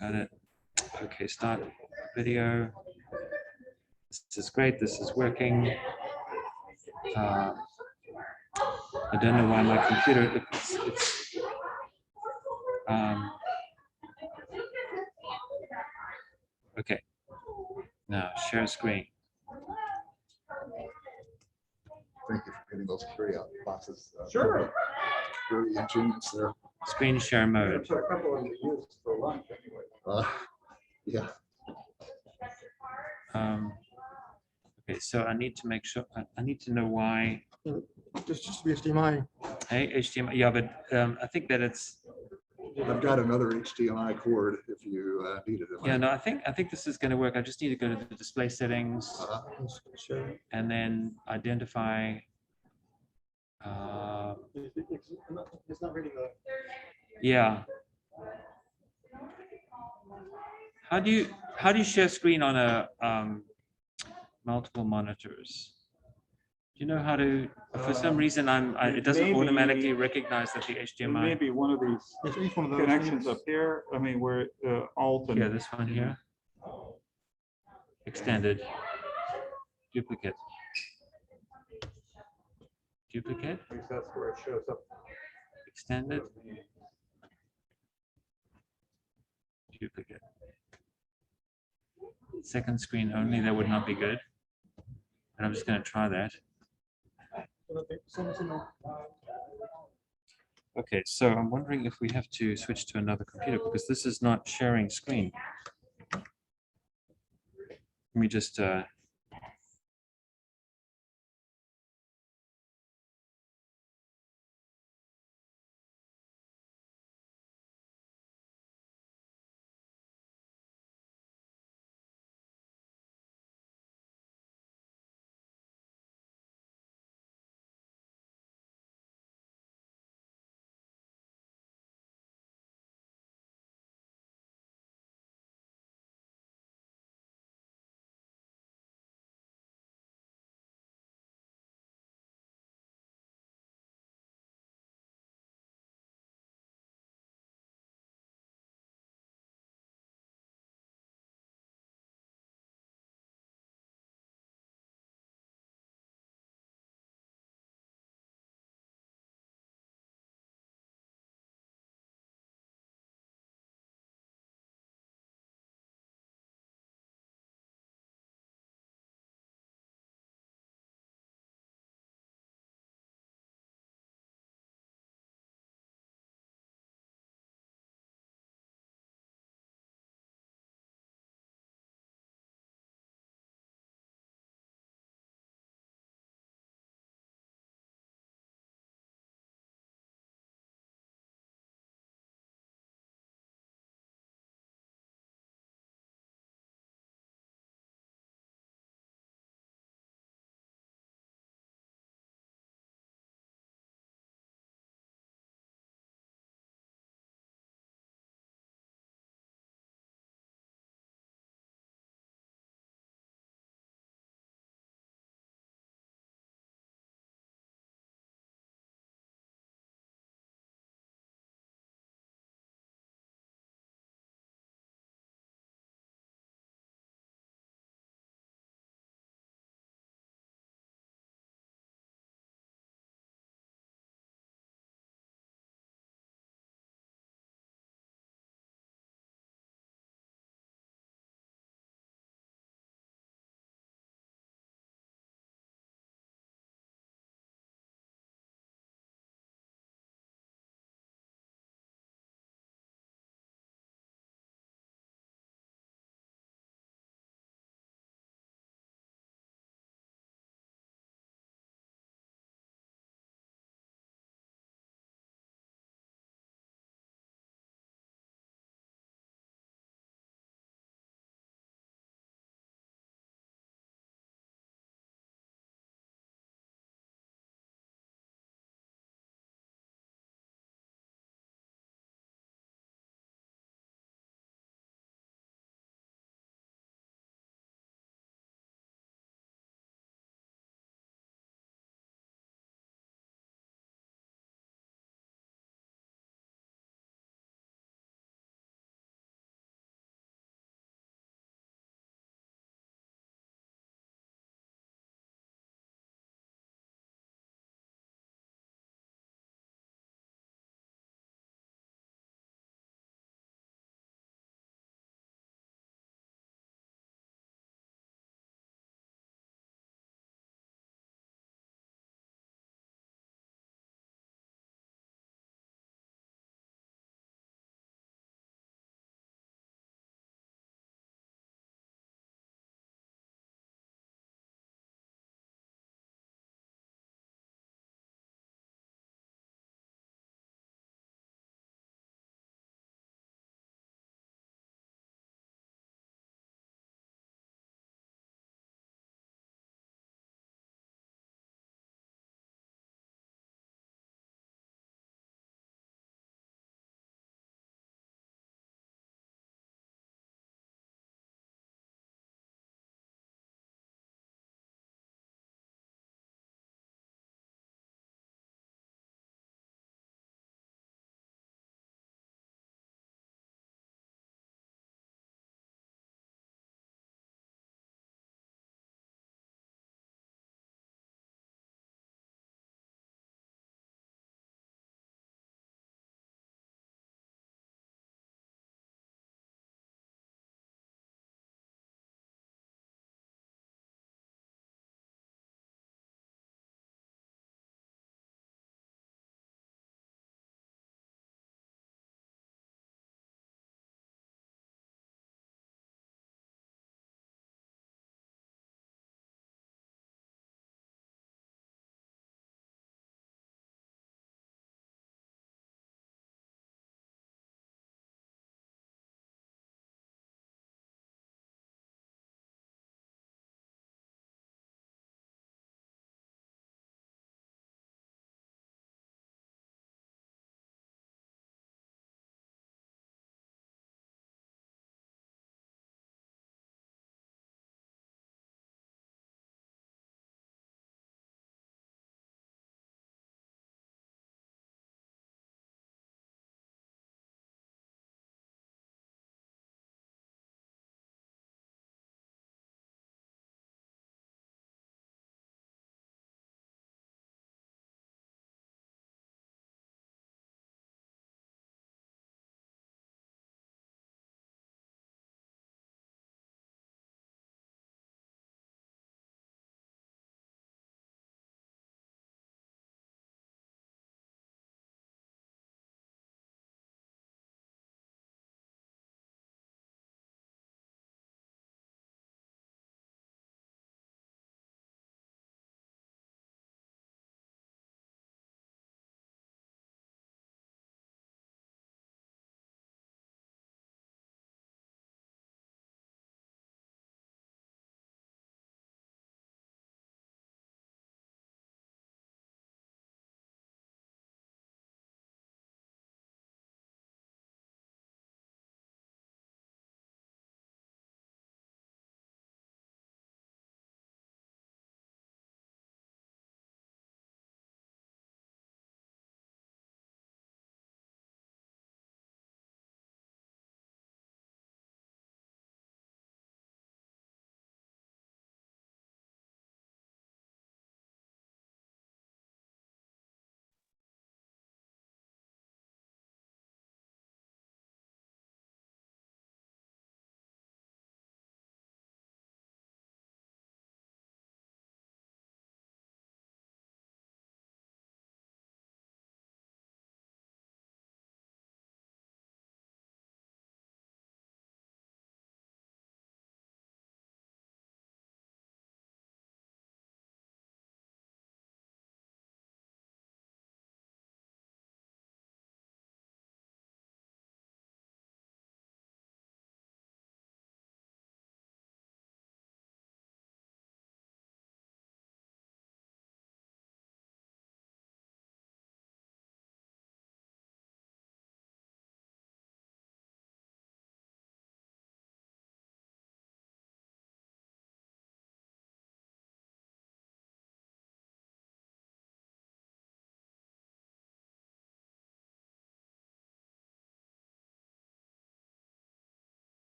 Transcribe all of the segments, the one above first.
Got it. Okay, start video. This is great. This is working. I don't know why my computer. Okay. Now share screen. Thank you for getting those carryout boxes. Sure. Very ingenious there. Screen share mode. Put a couple of them to use for lunch anyway. Yeah. Okay, so I need to make sure. I need to know why. Just be HDMI. Hey, HDMI. Yeah, but I think that it's. I've got another HDMI cord if you need it. Yeah, no, I think this is going to work. I just need to go to the display settings and then identify. It's not reading the. Yeah. How do you share screen on a multiple monitors? Do you know how to? For some reason, it doesn't maybe- automatically recognize that the HDMI. Maybe one of these It's each one of those connections things. up here. I mean, where alt and Yeah, this one here. Extended. Duplicate. Duplicate. at least that's where it shows up. Extended. Duplicate. Second screen only, that would not be good. And I'm just going to try that. Okay, so I'm wondering if we have to switch to another computer because this is not sharing screen. Let me just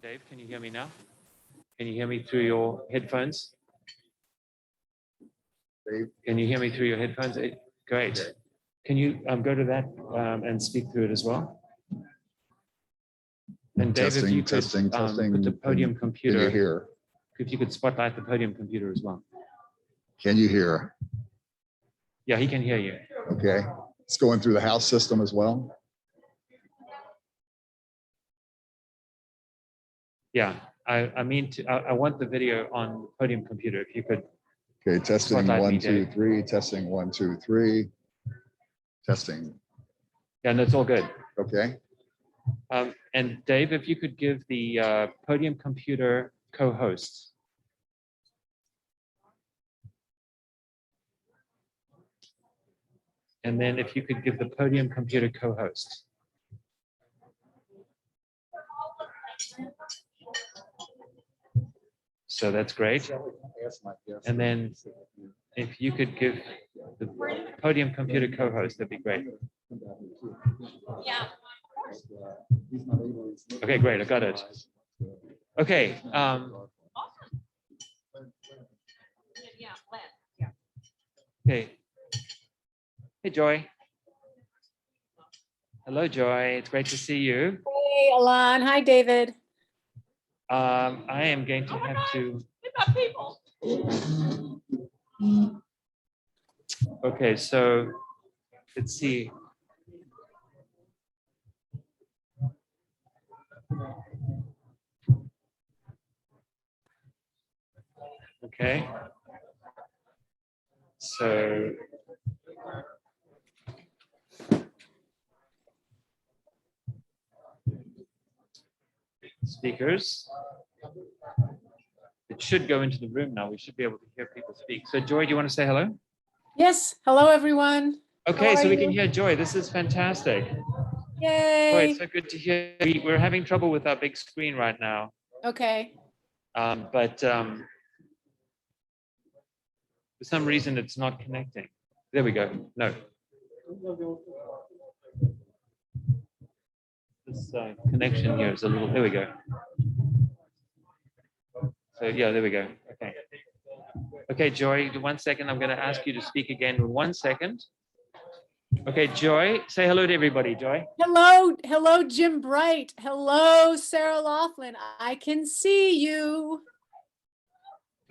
Dave, can you hear me now? Can you hear me through your headphones? Dave? Can you hear me through your headphones? Great. Can you go to that and speak through it as well? And Dave, if you could Testing. put the podium Can you computer, hear? if you could spotlight the podium computer as well. Can you hear? Yeah, he can hear you. Okay. It's going through the house system as well. Yeah, I mean, I want the video on the podium computer. If you could. Okay, testing Spotlight me, 1, 2, Dave. 3. Testing 1, 2, 3. Testing. Yeah, no, it's all good. Okay. And Dave, if you could give the podium computer co-host. And then if you could give the podium computer co-host. So that's great. And then if you could give the podium computer co-host, that'd be great. Yeah. Okay, great. I got it. Okay. Yeah, Len, yeah. Okay. Hey, Joy. Hello, Joy. It's great to see you. Hey, Alon. Hi, David. I am going to have to. We've got people. Okay, so let's see. Okay. So speakers. It should go into the room now. We should be able to hear people speak. So Joy, do you want to say hello? Yes. Hello, everyone. Okay, How so are we can you? hear Joy. This is fantastic. Joy, Yay. it's so good to hear. We're having trouble with our big screen right now. Okay. But for some reason it's not connecting. There we go. No. This connection here is a little, there we go. So yeah, there we go. Okay. Okay, Joy, 1 second. I'm going to ask you to speak again in 1 second. Okay, Joy, say hello to everybody, Joy. Hello. Hello, Jim Bright. Hello, Sarah Laughlin. I can see you.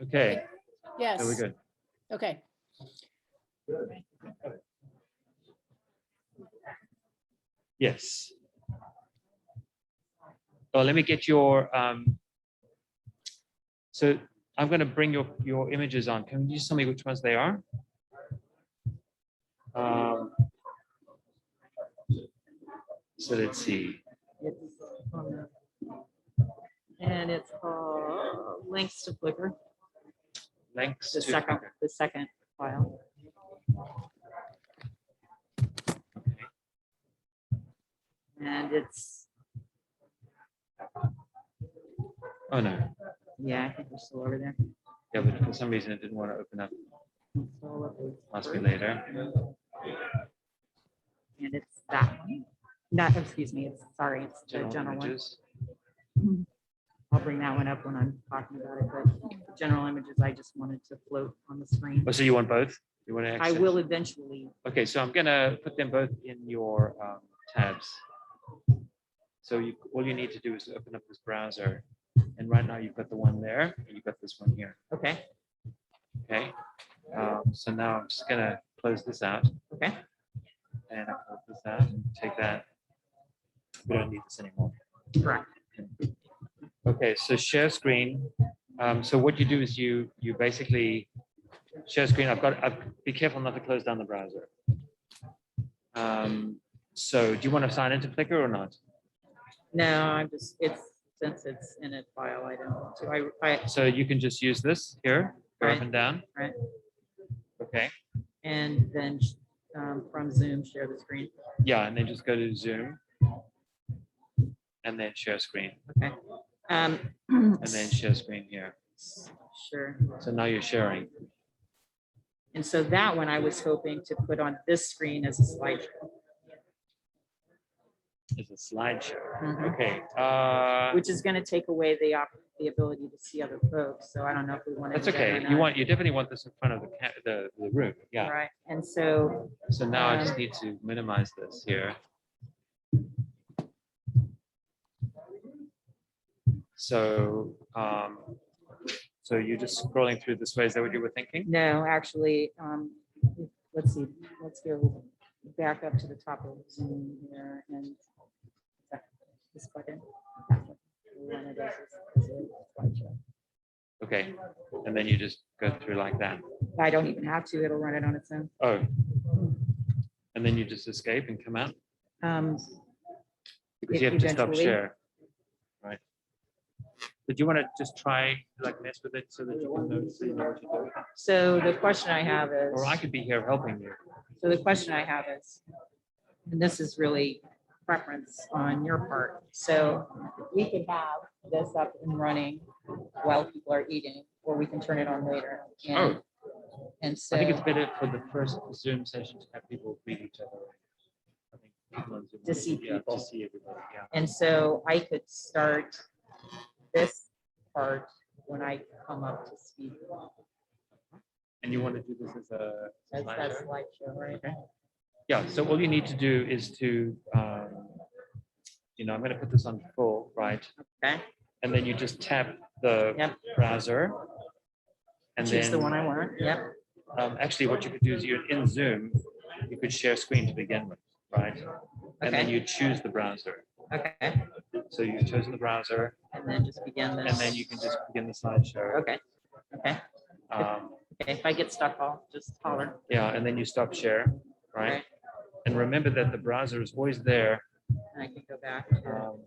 Okay, Yes. there we go. Okay. Yes. Well, let me get your, so I'm going to bring your images on. Can you just tell me which ones they are? So let's see. And it's links to Flickr, Links the to second file. And it's, Oh no. yeah, I think we're still over there. Yeah, but for some reason it didn't want to open up. It's all up there. Must be later. And it's that one. Not, excuse me, it's, sorry, it's the General general one. images. I'll bring that one up when I'm talking about it, but general images, I just wanted to float on the screen. Oh, so you want both? You want to? I will eventually. Okay, so I'm gonna put them both in your tabs. So all you need to do is open up this browser, and right now you've got the one there, and you've got this one here. Okay, Okay. So now I'm just gonna close this out, okay, and I close this out, and take that. We don't need this anymore. correct. Okay, so share screen. So what you do is you basically share screen. Be careful not to close down the browser. So do you want to sign into Flickr or not? No, I'm just, since it's in a file, I don't want to. So you can just use this here, go Right. up and down. Right. Okay. And then from Zoom, share the screen. Yeah, and then just go to Zoom. And then share screen. Okay. And then share screen here. Sure. So now you're sharing. And so that one I was hoping to put on this screen as a slideshow. is a slideshow. Mhm. Okay. Which is gonna take away the ability to see other folks, so I don't know if we want to. That's okay. You definitely want this in front of the room. Yeah. Right, and so, So now I just need to minimize this here. So, so you're just scrolling through this way. Is that what you were thinking? no, actually, let's see, let's go back up to the top of Zoom here and this button. One of those is a slideshow. Okay. And then you just go through like that. I don't even have to, it'll run it on its own. Oh. And then you just escape and come out because you have to stop Eventually. share. Right. Did you want to just try like mess with it so that you can know, so you know what you're doing? So the question I have is. Or I could be here helping you. So the question I have is, and this is really preference on your part. So we could have this up and running while people are eating, or we can turn it on later. And, and so I think it's better for the first Zoom session to have people greet each other. I think people on Zoom To see yeah, people. to see everybody. Yeah. and so I could start this part when I come up to speak. And you want to do this as a That's that slideshow? slideshow, right? Okay. Yeah. So all you need to do is to, I'm going to put this on full, right? Okay, And then you just tap the Yep. browser. And choose the then, one I want. Yep, actually, what you could do is you're in Zoom, you could share screen to begin with, right? And then Okay. you choose the browser. okay. So you've chosen the browser, And then just begin this. and then you can just begin the slideshow. Okay, okay. Okay, if I get stuck, I'll just holler. Yeah, and then you stop share, right? Okay. And remember that the browser is always there, And I can go back. to-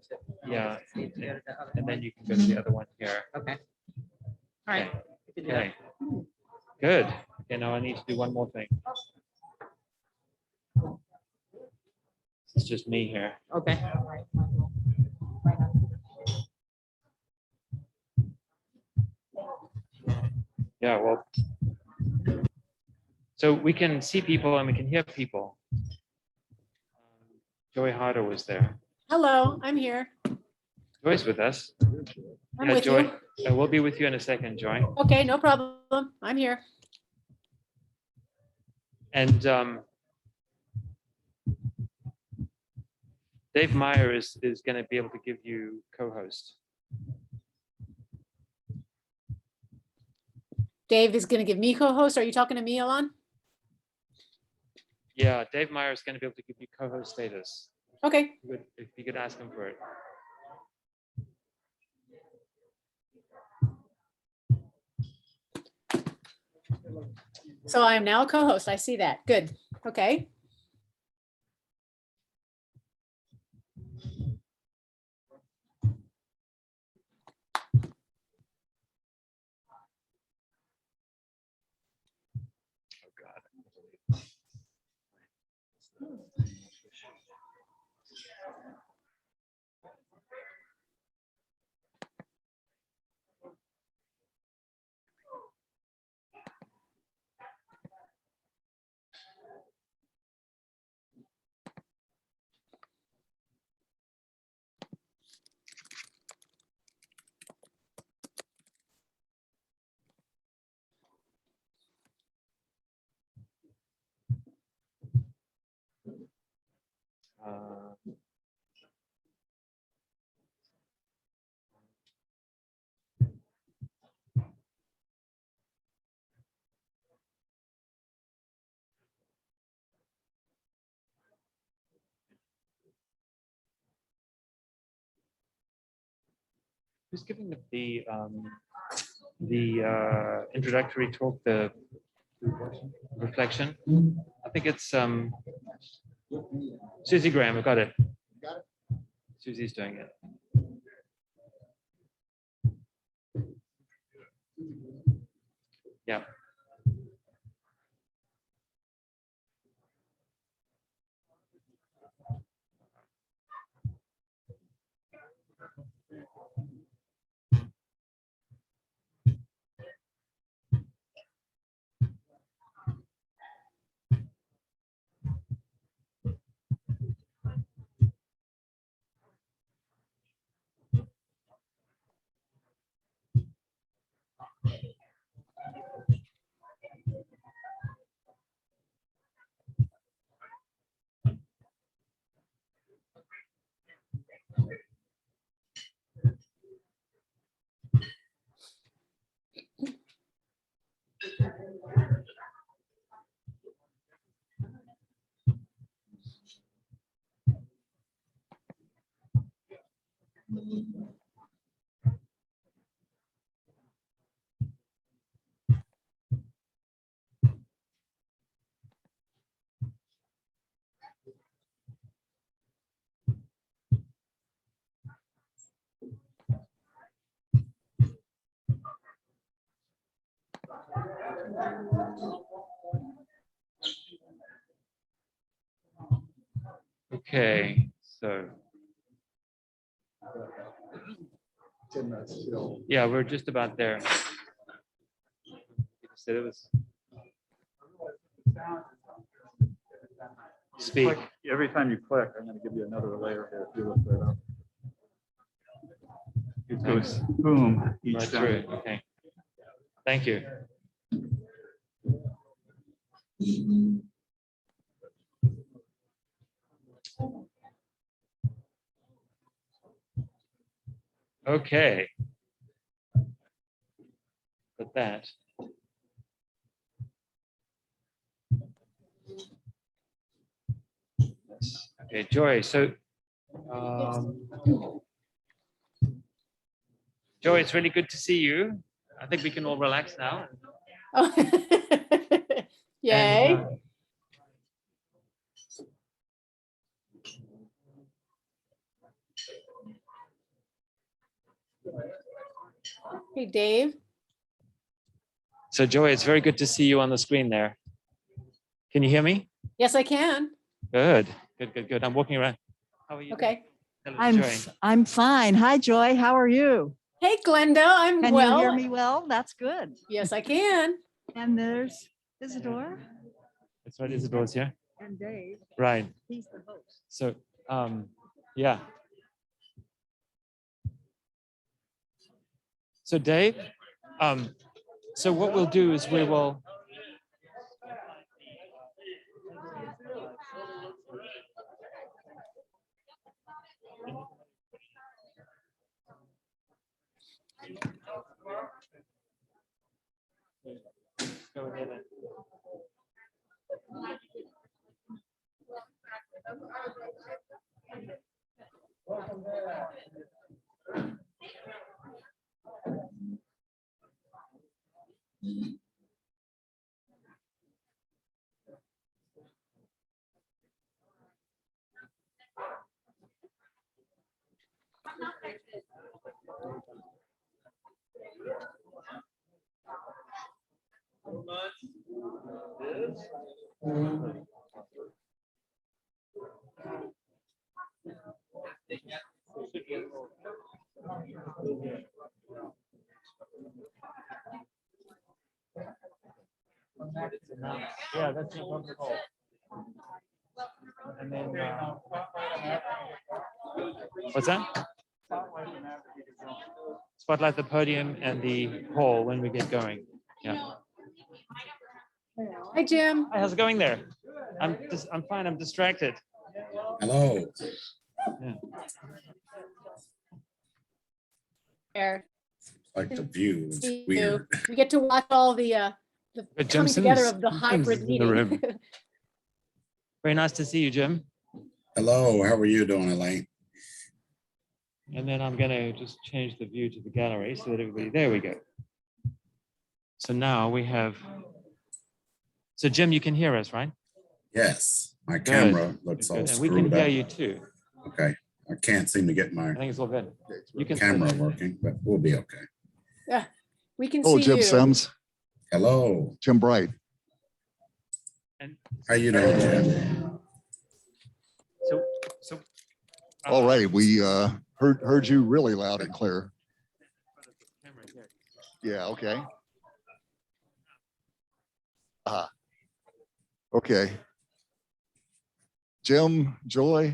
yeah, to go to the other and then one. you can go to the other one here. Okay. All right. Okay. we can do that. Okay, good. Okay, now I need to do one more thing. It's just me here. Okay. Yeah, well, so we can see people and we can hear people. Joy Harder was there. Hello, I'm here. Joy's with us. I'm Yeah, with Joy, you. we'll be with you in a second, Joy. Okay, no problem. I'm here. And Dave Meyer is going to be able to give you co-host. Dave is going to give me co-host. Are you talking to me, Alon? Yeah, Dave Meyer is going to be able to give you co-host status. Okay, If you could ask him for it. so I am now a co-host. I see that. Good. Okay. Oh God. Who's giving the introductory talk, the reflection? I think it's Susie Graham. I got it. Susie's doing it. Yeah. Okay, so 10 minutes still. yeah, we're just about there. So it was speak. Click- Every time you click, I'm gonna give you another layer here. If you look that up. It goes boom each Right time. through. Okay. Thank you. Okay. With that. Yes. Okay, Joy. So, Joy, it's really good to see you. I think we can all relax now. Oh. Yay. And, Hey, Dave. so, Joy, it's very good to see you on the screen there. Can you hear me? Yes, I can. Good. Good, good, good. I'm walking around. How are you? Okay. Hello, I'm Joy. I'm fine. Hi, Joy. How are you? Hey, Glenda, I'm Can well. you hear me well? That's good. Yes, I can. And there's Isidore That's right, Isabella's here. and Dave. Right. He's the host. So, yeah. So Dave, so what we'll do is we will. Go ahead and- Yeah, that's no problem at all. And then, what's that? Spotlight the podium and the hall when we get going. Yeah. Hi, Jim. Hi, how's it going there? I'm fine. I'm distracted. Hello. There. Like the view is See you. weird. We get to watch all the But coming together Jimson's- of the Jim's hybrid in the meeting. room. Very nice to see you, Jim. Hello, how are you doing, Elaine? And then I'm gonna just change the view to the gallery so that everybody, there we go. So now we have, so Jim, you can hear us, right? Yes, my Good. camera looks Good, all good. And we can screwed hear up. you too. Okay, I can't seem to get I my think it's all good. You can. camera working, but we'll be okay. Yeah, we can Oh, see Jim you. Sims, Hello, Jim Bright. And how you doing, Jim? so. All right, we heard you really loud and clear. Yeah, okay. Okay. Jim, Joy,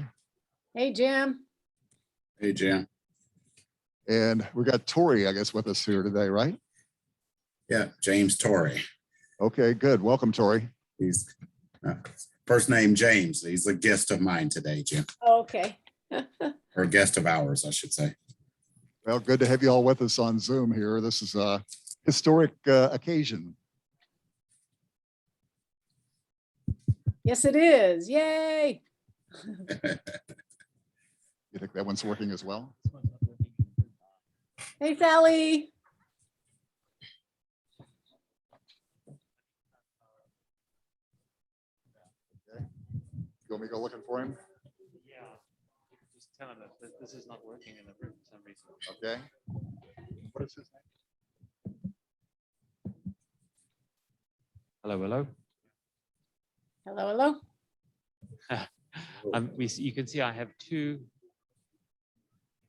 Hey, Jim. Hey, Jim. and we got Tori, I guess, with us here today, right? Yeah, James Torrey. Okay, good. Welcome, Tori. He's first name James. He's a guest of mine today, Jim, Okay. or a guest of ours, I should say. Well, good to have you all with us on Zoom here. This is a historic occasion. Yes, it is. Yay. You think that one's working as well? Hey, Sally. Okay. You want me to go looking for him? Yeah, just tell him that this is not working in the room for some reason. Okay. What is his name? Hello, hello. Hello, hello. You can see I have two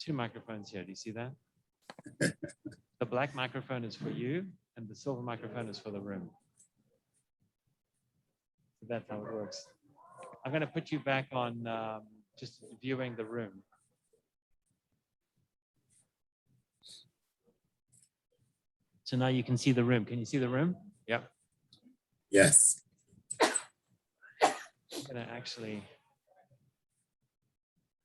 microphones here. Do you see that? The black microphone is for you, and the silver microphone is for the room. So that's how it works. I'm going to put you back on just viewing the room. So now you can see the room. Can you see the room? Yep. Yes. I'm going to actually.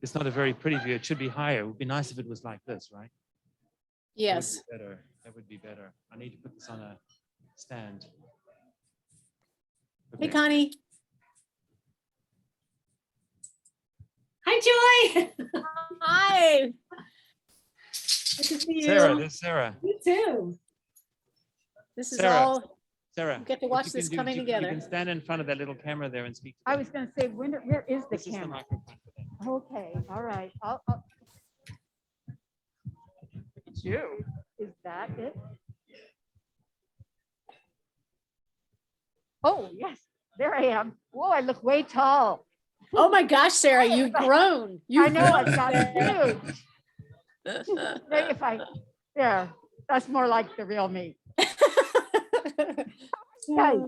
It's not a very pretty view. It should be higher. It would be nice if it was like this, right? Yes. That would be better. That would be better. I need to put this on a stand. Hey, Okay. Connie. Hi, Joy. Hi. Good to see you. Sarah, there's Sarah. You too. This is Sarah. all, Sarah. you get to what watch you can this do is coming you together. can stand in front of that little camera there and speak. To I them. was gonna say, where is the This is the camera? microphone for them. Okay, all right. It's you. Is that it? Oh, yes, there I am. Whoa, I look way tall. Oh my gosh, Sarah, you've grown. I know, grown, I've got Sarah. huge. If there, that's more like the real me. Guys.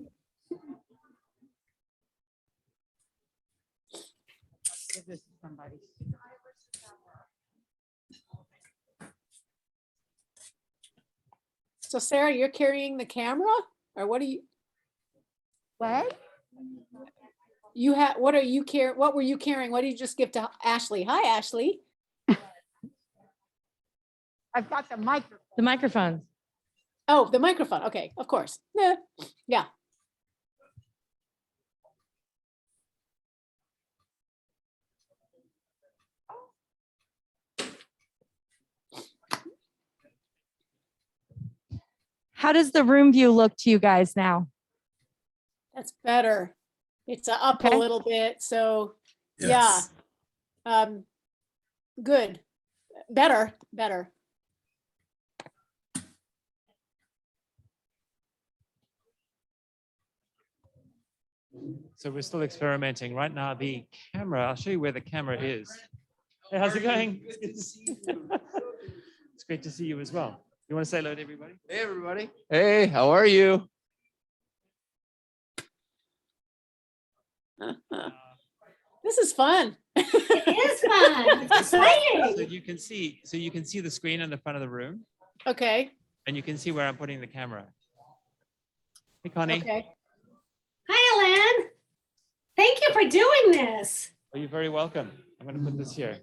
Give this to somebody. So Sarah, you're carrying the camera or what are you, What? you have, what are you carrying? What were you carrying? What did you just give to Ashley? Hi, Ashley. I've got the microphone. The microphones. Oh, the microphone. Okay, of course. Yeah. How does the room view look to you guys now? That's better. It's up Okay. a little bit, so Yes. yeah. Good. Better. So we're still experimenting right now. The camera, I'll show you where the camera is. Hey, how's it going? It's great to see you as well. You want to say hello to everybody? Hey, everybody. Hey, how are you? This is fun. It is fun. It's So exciting. you can see the screen in the front of the room, Okay, and you can see where I'm putting the camera. Hey, Connie. okay. Hi, Alan. Thank you for doing this. Oh, you're very welcome. I'm going to put this here.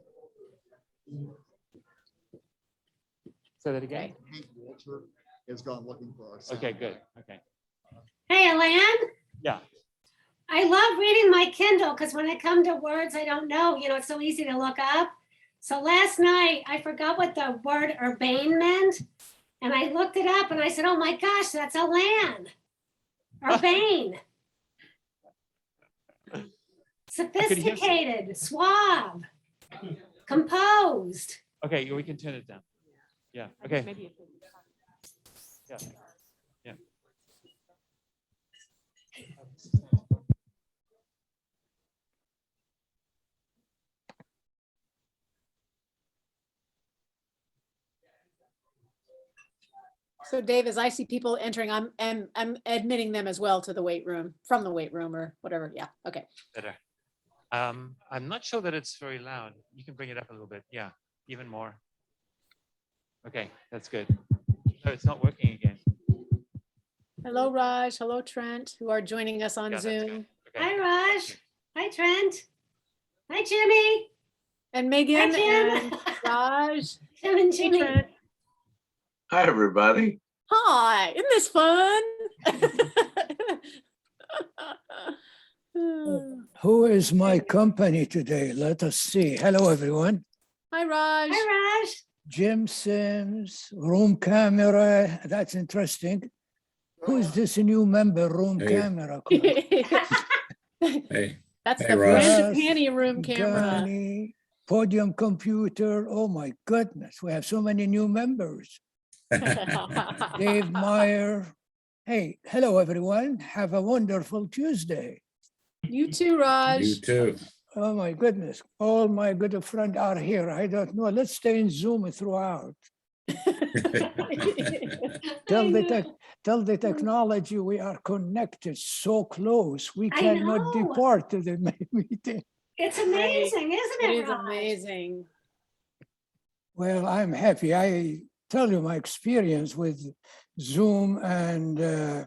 Say that again. Hank Walter has gone looking for our. Okay, good. Okay. Hey, Alan. Yeah. I love reading my Kindle because when I come to words I don't know, it's so easy to look up. So last night I forgot what the word urbane meant. And I looked it up and I said, oh my gosh, that's Alan. Urbane. Sophisticated, suave, composed. Okay, we can turn it down. Yeah. Okay. Yeah. Yeah. So Dave, as I see people entering, I'm admitting them as well to the weight room, from the weight room or whatever. Yeah, okay. Better. I'm not sure that it's very loud. You can bring it up a little bit. Yeah, even more. Okay, that's good. No, it's not working again. Hello, Raj. Hello, Trent, who are joining us on Yeah, that's Zoom. good. Okay. Hi, Raj. Hi, Trent. Hi, Jimmy. And Megan Hi, Jim. and Raj. Jim and Hey, Jimmy. Trent. Hi, everybody. Hi, isn't this fun? Who is my company today? Let us see. Hello, everyone. Hi, Raj. Hi, Raj. Jim Sims, room camera. That's interesting. Who is this new member, room Hey. camera? Hey, That's Hey, the Raj. Frangipani room camera. Gani, podium computer. Oh my goodness, we have so many new members. Dave Meyer Hey, hello, everyone. Have a wonderful Tuesday. You too, Raj. You too. Oh, my goodness. All my good friends are here. I don't know. Let's stay in Zoom throughout. Tell the technology we are connected so close. We I cannot know. depart to the meeting. It's amazing, isn't it? It is Raj? amazing. Well, I'm happy. I tell you my experience with Zoom and an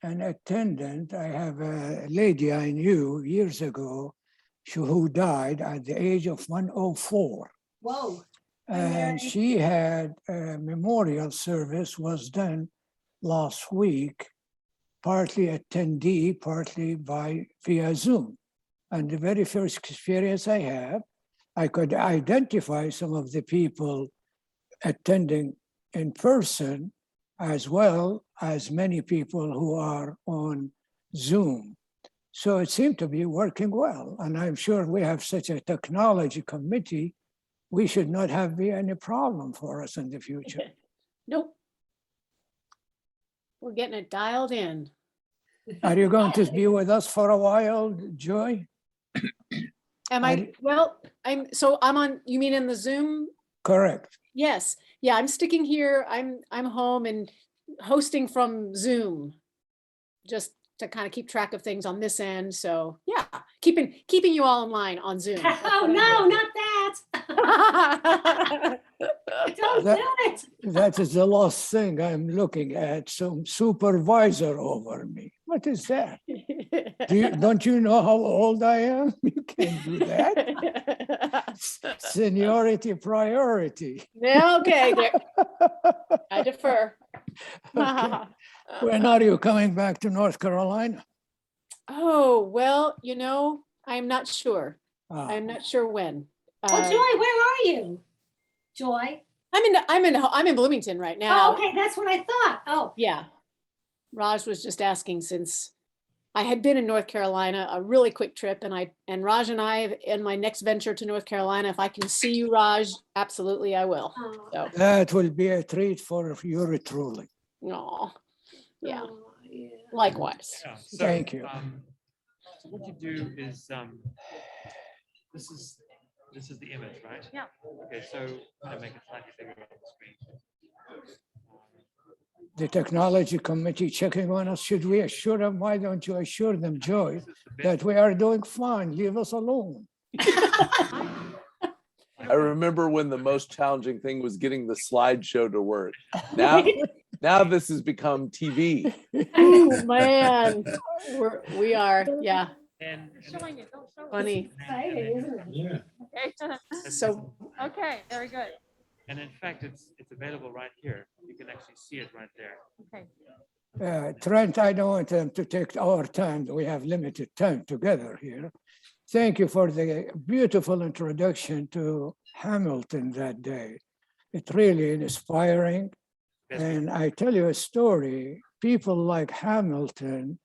attendant. I have a lady I knew years ago who died at the age of 104. Whoa. And she had a memorial service was done last week, partly attendee, partly via Zoom. And the very first experience I have, I could identify some of the people attending in person, as well as many people who are on Zoom. So it seemed to be working well. And I'm sure we have such a technology committee, we should not have be any problem for us in the future. Nope. We're getting it dialed in. Are you going to be with us for a while, Joy? Am I, I'm on, you mean in the Zoom? Correct. Yes. Yeah, I'm sticking here. I'm home and hosting from Zoom. Just to kind of keep track of things on this end. So yeah, keeping you all in line on Zoom. Oh, no, not that. Don't do it. That is the last thing I'm looking at, some supervisor over me. What is that? Don't you know how old I am? You can't do that. Seniority priority. Okay, I defer. Okay. When are you coming back to North Carolina? Oh, well, I'm not sure. Ah. I'm not sure when. Oh, Joy, where are you? Joy? I'm in Bloomington right now. Oh, okay, that's what I thought. Oh. Yeah. Raj was just asking, since I had been in North Carolina, a really quick trip, and Raj and I, in my next venture to North Carolina, if I can see you, Raj, absolutely I will. Oh. So, That will be a treat for you truly. no, yeah, Oh, yeah. likewise. Yeah, so, Thank you. So what you do is, this is the image, right? Yeah. Okay, so I'm gonna make it slightly bigger on the screen. The technology committee checking on us. Should we assure them? Why don't you assure them, Joy, This is the best that we are doing fine? Leave us alone. I remember when the most challenging thing was getting the slideshow to work. Now this has become TV. Oh, man, we are, yeah, and Showing it, don't show it. funny. Exciting, isn't it? Okay. So, Okay, very good. And in fact, it's available right here. You can actually see it right there. Okay. Trent, I don't want them to take our time. We have limited time together here. Thank you for the beautiful introduction to Hamilton that day. It's really inspiring. And I tell you a story, people like Hamilton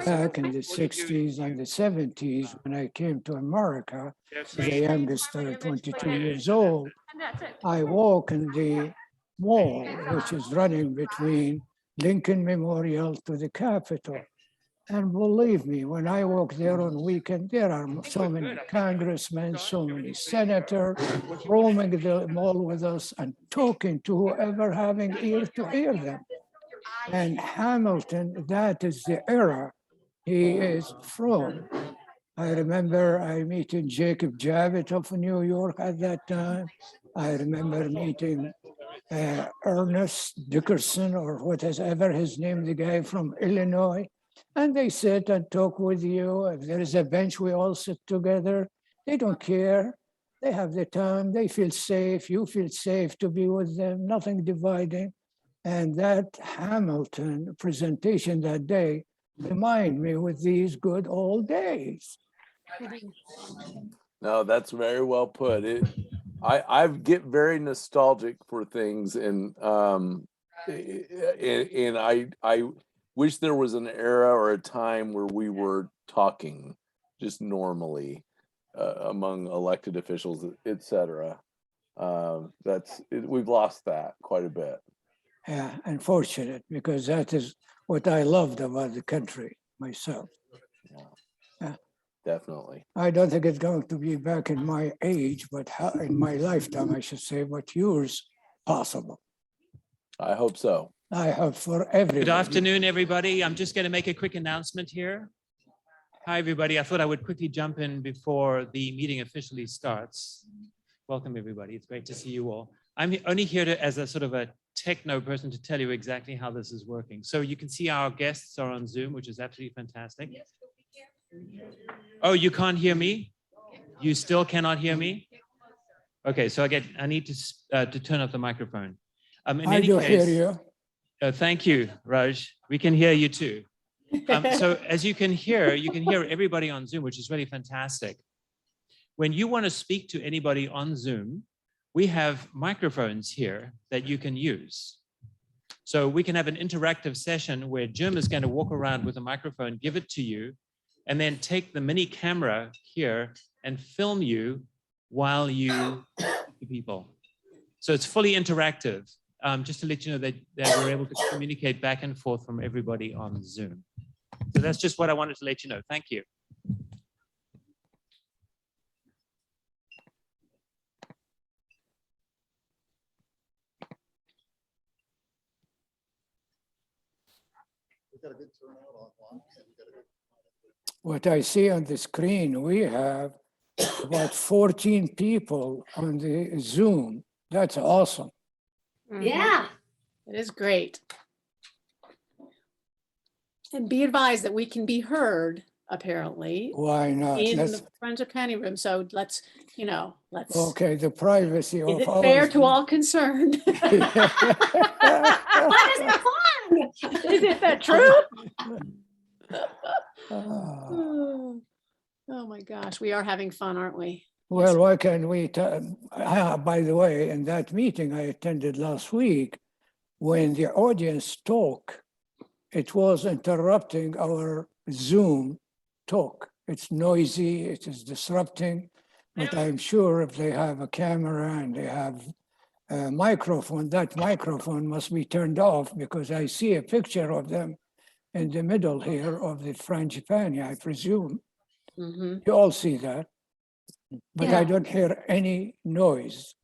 back in the 60s and the 70s, when I came to America, the youngest, 22 years old, And that's it. I walk in the mall, which is running between Lincoln Memorial to the Capitol. And believe me, when I walk there on weekend, there are so many congressmen, so many senators roaming the mall with us and talking to whoever having ear to hear them. And Hamilton, that is the era he is from. I remember I meeting Jacob Javits of New York at that time. I remember meeting Ernest Dickerson, or whatever his name, the guy from Illinois. And they sit and talk with you. If there is a bench, we all sit together. They don't care. They have the time. They feel safe. You feel safe to be with them. Nothing dividing. And that Hamilton presentation that day remind me with these good old days. No, that's very well put. I get very nostalgic for things, and I wish there was an era or a time where we were talking just normally among elected officials, etc. We've lost that quite a bit. Yeah, unfortunate, because that is what I loved about the country myself. Definitely. I don't think it's going to be back in my age, but in my lifetime, I should say, but yours possible. I hope so. I hope for everybody. Good afternoon, everybody. I'm just going to make a quick announcement here. Hi, everybody. I thought I would quickly jump in before the meeting officially starts. Welcome, everybody. It's great to see you all. I'm only here as a sort of a techno person to tell you exactly how this is working. So you can see our guests are on Zoom, which is absolutely fantastic. Oh, you can't hear me? You still cannot hear me? Okay, so I need to turn up the microphone. In I any do case, hear you. Thank you, Raj. We can hear you too. So as you can hear everybody on Zoom, which is really fantastic. When you want to speak to anybody on Zoom, we have microphones here that you can use. So we can have an interactive session where Jim is going to walk around with a microphone, give it to you, and then take the mini camera here and film you while you speak to people. So it's fully interactive, just to let you know that we're able to communicate back and forth from everybody on Zoom. So that's just what I wanted to let you know. Thank you. What I see on the screen, we have about 14 people on the Zoom. That's awesome. Yeah. It is great. And be advised that we can be heard, apparently, Why not? in Let's, the Friends Planning Room. So let's okay, the privacy is of it ours. fair to all concerned? What is the fun? Isn't that true? Ah. Oh my gosh, we are having fun, aren't we? Well, why can't we, by the way, in that meeting I attended last week, when the audience talk, it was interrupting our Zoom talk. It's noisy, it is disrupting, but I'm sure if they have a camera and they have a microphone, that microphone must be turned off, because I see a picture of them in the middle here of the frangipani, I presume. Mhm. You all see that, but Yeah. I don't hear any noise.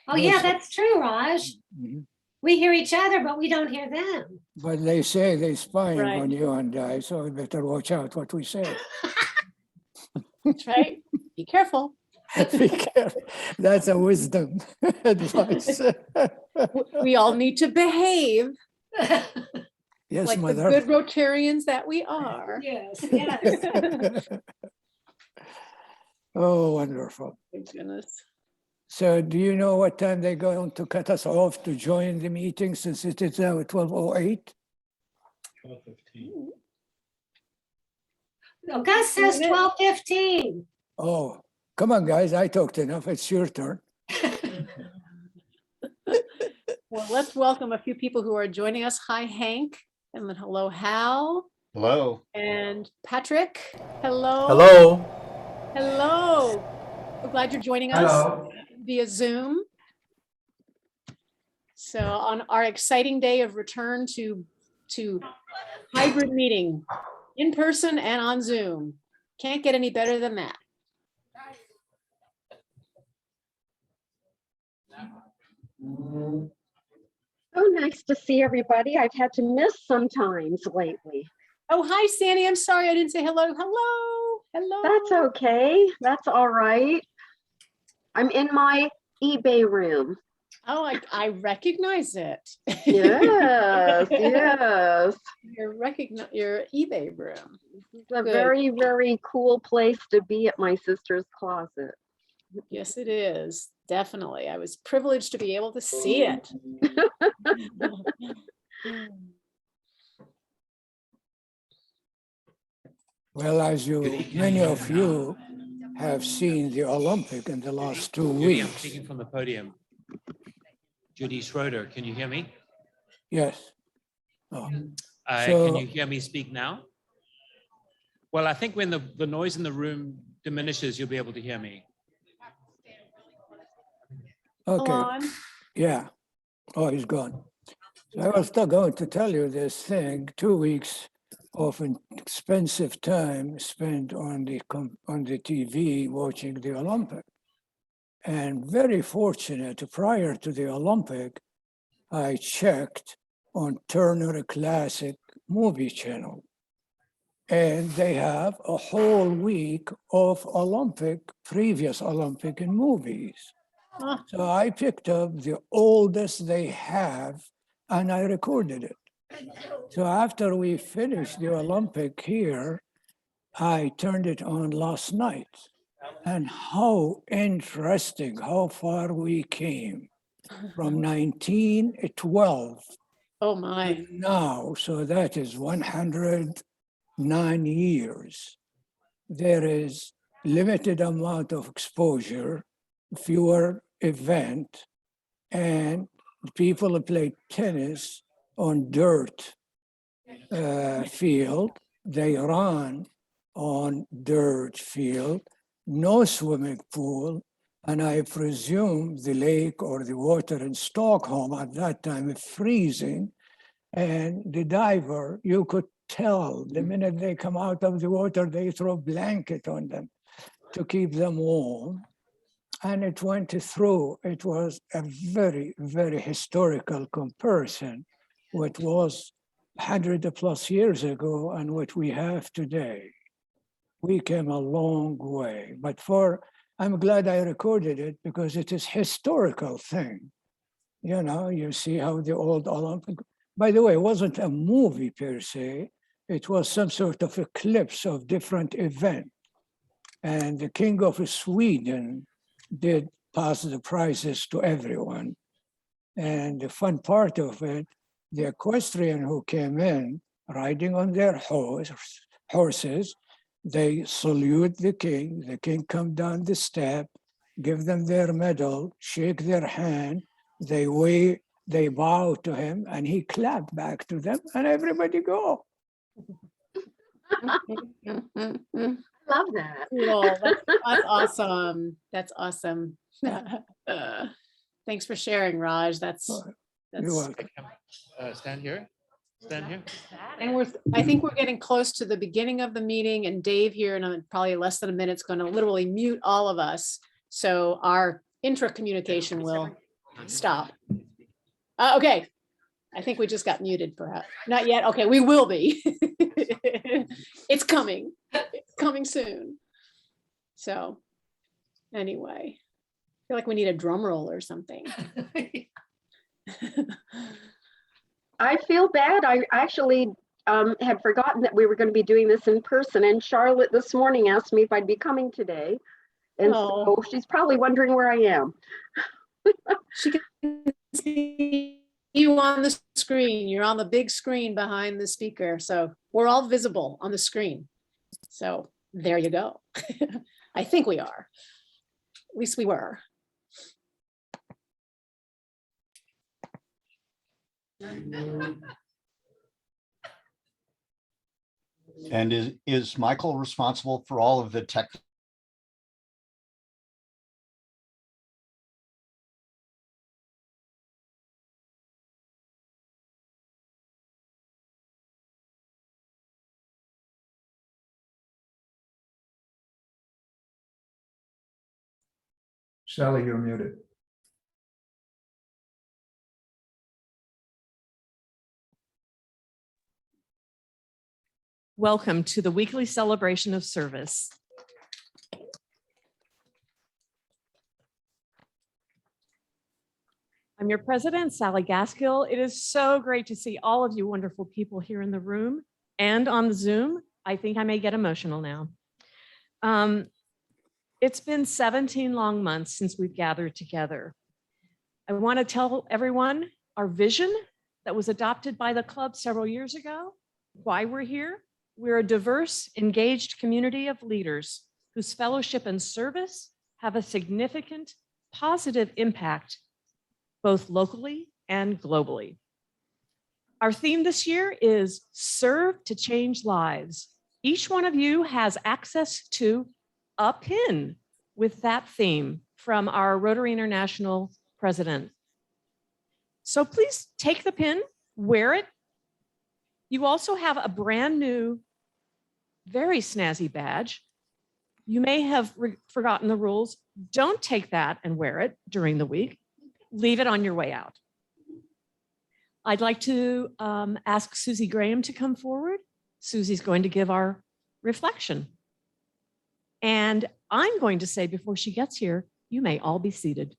Oh, yeah, that's true, Raj. Mhm. We hear each other, but we don't hear them. But they say they're spying Right. on you and I, so we better watch out what we say. That's right. Be careful. Be careful. That's a wisdom advice. We all need to behave Yes, like the mother. good Rotarians that we are. Yes, yes. Oh, wonderful. Thank goodness. So do you know what time they're going to cut us off to join the meeting, since it is now at 12:08? No, Gus says 12:15. Oh, come on, guys, I talked enough. It's your turn. Well, let's welcome a few people who are joining us. Hi, Hank, and then hello, Hal, Hello. and Patrick. Hello. Hello. Hello. We're glad you're joining us via Zoom. So on our exciting day of return to hybrid meeting, in person and on Zoom. Can't get any better than that. So nice to see everybody. I've had to miss sometimes lately. Oh, hi, Sandy. I'm sorry I didn't say hello. Hello. Hello. That's okay. That's all right. I'm in my eBay room. Oh, I recognize it. Yes, yes. Your eBay room. It's a Good. very, very cool place to be at my sister's closet. Yes, it is. Definitely. I was privileged to be able to see it. Well, as many of you have seen the Olympic in the last 2 Judy, I'm weeks. speaking from the podium. Judy Schroeder, can you hear me? Yes. Oh. Can So- you hear me speak now? Well, I think when the noise in the room diminishes, you'll be able to hear me. Okay, Alon? yeah. Oh, he's gone. I was going to tell you this thing, 2 weeks of an expensive time spent on the TV watching the Olympic. And very fortunate, prior to the Olympic, I checked on Turner Classic Movie Channel. And they have a whole week of previous Olympic in movies. So I picked up the oldest they have and I recorded it. So after we finished the Olympic here, I turned it on last night. And how interesting, how far we came from 1912 Oh my. to now. So that is 109 years. There is limited amount of exposure, fewer event, and people play tennis on dirt field. They run on dirt field, no swimming pool, and I presume the lake or the water in Stockholm at that time is freezing. And the diver, you could tell the minute they come out of the water, they throw a blanket on them to keep them warm. And it went through. It was a very, very historical comparison, what was 100+ years ago and what we have today. We came a long way, but I'm glad I recorded it because it is historical thing. You know, you see how the old Olympic, by the way, it wasn't a movie per se, it was some sort of a clips of different events. And the King of Sweden did pass the prizes to everyone. And the fun part of it, the equestrian who came in riding on their horses, they salute the king come down the step, give them their medal, shake their hand, they bow to him, and he clapped back to them, and everybody go. Love that. Cool. That's awesome. That's awesome. Thanks for sharing, Raj. You're That's welcome. Stand here. Stand here. and I think we're getting close to the beginning of the meeting, and Dave here in probably less than a minute is going to literally mute all of us. So our intra-communication will stop. Okay. I think we just got muted perhaps. Not yet. Okay, we will be. It's coming. It's coming soon. So anyway, I feel like we need a drum roll or something. I feel bad. I actually had forgotten that we were going to be doing this in person. And Charlotte this morning asked me if I'd be coming today. And so she's probably wondering where I am. She can see you on the screen. You're on the big screen behind the speaker. So we're all visible on the screen. So there you go. I think we are. At least we were. And is Michael responsible for all of the tech? Sally, you're muted. Welcome to the weekly celebration of service. I'm your president, Sally Gaskill. It is so great to see all of you wonderful people here in the room and on the Zoom. I think I may get emotional now. It's been 17 long months since we've gathered together. I want to tell everyone our vision that was adopted by the club several years ago, why we're here. We're a diverse, engaged community of leaders whose fellowship and service have a significant positive impact, both locally and globally. Our theme this year is Serve to Change Lives. Each one of you has access to a pin with that theme from our Rotary International president. So please take the pin wear it. You also have a brand new, very snazzy badge. You may have forgotten the rules. Don't take that and wear it during the week. Leave it on your way out. I'd like to ask Susie Graham to come forward. Susie's going to give our reflection. And I'm going to say before she gets here, you may all be seated.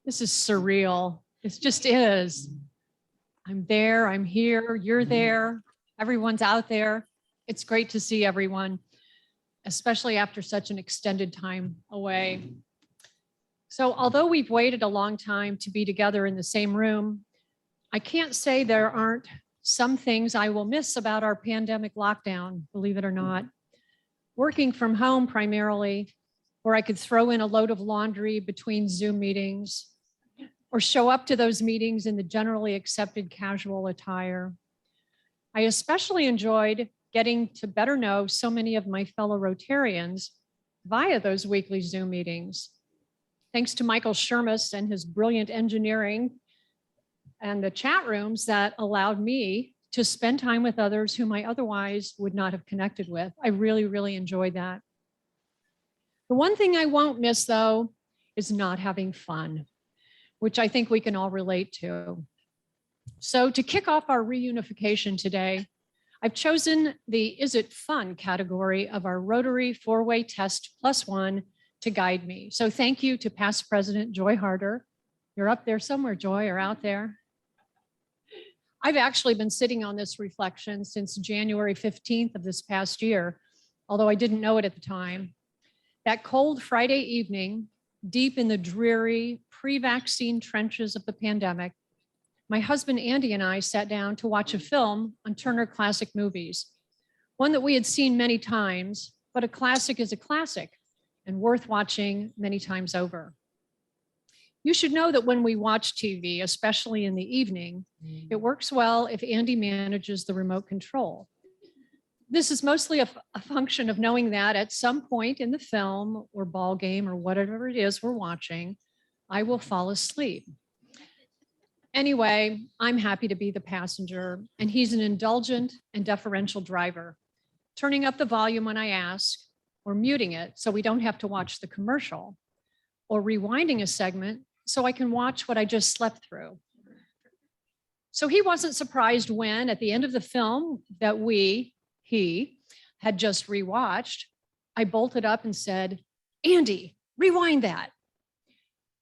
This is surreal. It just is. I'm there, I'm here, you're there, everyone's out there. It's great to see everyone, especially after such an extended time away. So although we've waited a long time to be together in the same room, I can't say there aren't some things I will miss about our pandemic lockdown, believe it or not. Working from home primarily, where I could throw in a load of laundry between Zoom meetings, or show up to those meetings in the generally accepted casual attire. I especially enjoyed getting to better know so many of my fellow Rotarians via those weekly Zoom meetings. Thanks to Michael Shermus and his brilliant engineering and the chat rooms that allowed me to spend time with others whom I otherwise would not have connected with. I really, really enjoyed that. The one thing I won't miss though is not having fun, which I think we can all relate to. So to kick off our reunification today, I've chosen the Is It Fun category of our Rotary 4-Way Test +1 to guide me. So thank you to past President Joy Harder. You're up there somewhere, Joy, or out there. I've actually been sitting on this reflection since January 15th of this past year, although I didn't know it at the time. That cold Friday evening, deep in the dreary pre-vaccine trenches of the pandemic, my husband Andy and I sat down to watch a film on Turner Classic Movies, one that we had seen many times, but a classic is a classic and worth watching many times over. You should know that when we watch TV, especially in the evening, it works well if Andy manages the remote control. This is mostly a function of knowing that at some point in the film or ball game or whatever it is we're watching, I will fall asleep. Anyway, I'm happy to be the passenger, and he's an indulgent and deferential driver, turning up the volume when I ask, or muting it so we don't have to watch the commercial, or rewinding a segment so I can watch what I just slept through. So he wasn't surprised when, at the end of the film that he had just rewatched, I bolted up and said, "Andy, rewind that."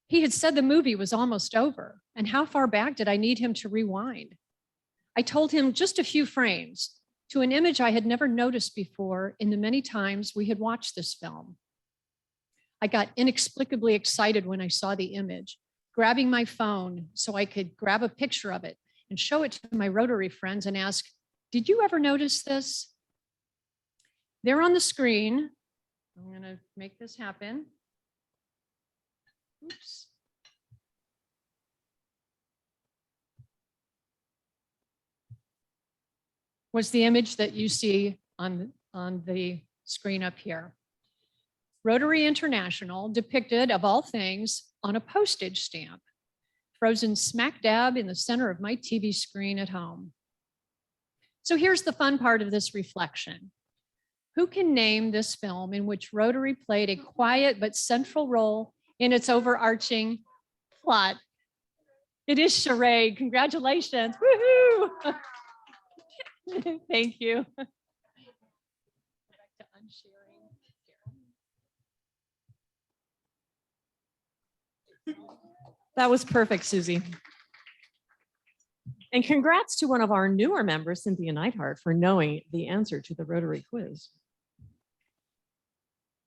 He had said the movie was almost over, and how far back did I need him to rewind? I told him just a few frames to an image I had never noticed before in the many times we had watched this film. I got inexplicably excited when I saw the image, grabbing my phone so I could grab a picture of it and show it to my Rotary friends and ask, "Did you ever notice this?" There on the screen, I'm going to make this happen. Oops. Was the image that you see on the screen up here. Rotary International depicted, of all things, on a postage stamp, frozen smack dab in the center of my TV screen at home. So here's the fun part of this reflection. Who can name this film in which Rotary played a quiet but central role in its overarching plot? It is Charade. Congratulations. Woohoo! Thank you. That was perfect, Susie. And congrats to one of our newer members, Cynthia Neidhart, for knowing the answer to the Rotary quiz.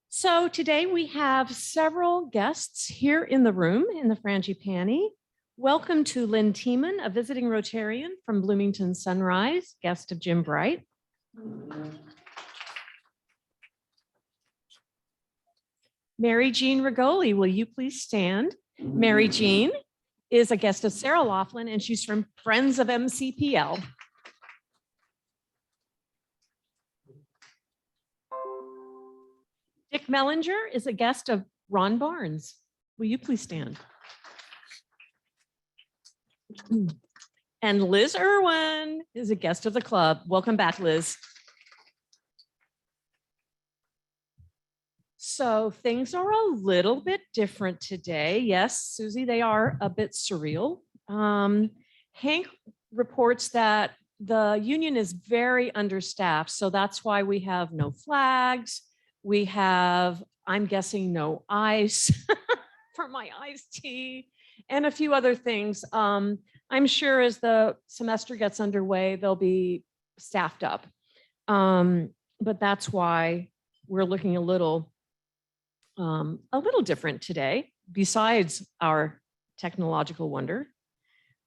So today we have several guests here in the room in the Frangipani. Welcome to Lynn Tiemann, a visiting Rotarian from Bloomington Sunrise, guest of Jim Bright. Mary Jean Rigoli, will you please stand? Mary Jean is a guest of Sarah Laughlin, and she's from Friends of MCPL. Dick Mellinger is a guest of Ron Barnes. Will you please stand? And Liz Irwin is a guest of the club. Welcome back, Liz. So things are a little bit different today. Yes, Susie, they are a bit surreal. Hank reports that the union is very understaffed, so that's why we have no flags. We have, I'm guessing, no ice for my iced tea and a few other things. I'm sure as the semester gets underway, they'll be staffed up. But that's why we're looking a little different today, besides our technological wonder.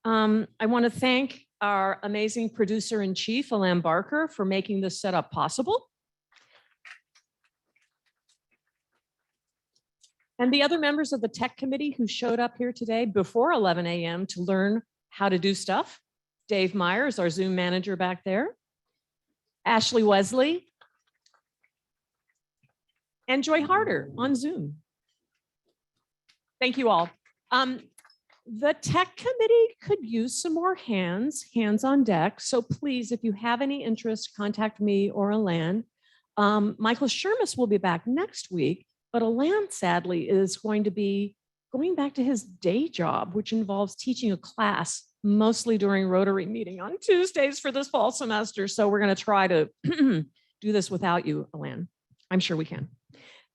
I want to thank our amazing producer in chief, Alan Barker, for making this setup possible. And the other members of the tech committee who showed up here today before 11 a.m. to learn how to do stuff. Dave Myers, our Zoom manager back there. Ashley Wesley. And Joy Harder on Zoom. Thank you all. The tech committee could use some more hands on deck. So please, if you have any interest, contact me or Alan. Michael Shermis will be back next week, but Alan sadly is going to be going back to his day job, which involves teaching a class mostly during Rotary meeting on Tuesdays for this fall semester. So we're going to try to do this without you, Alan. I'm sure we can.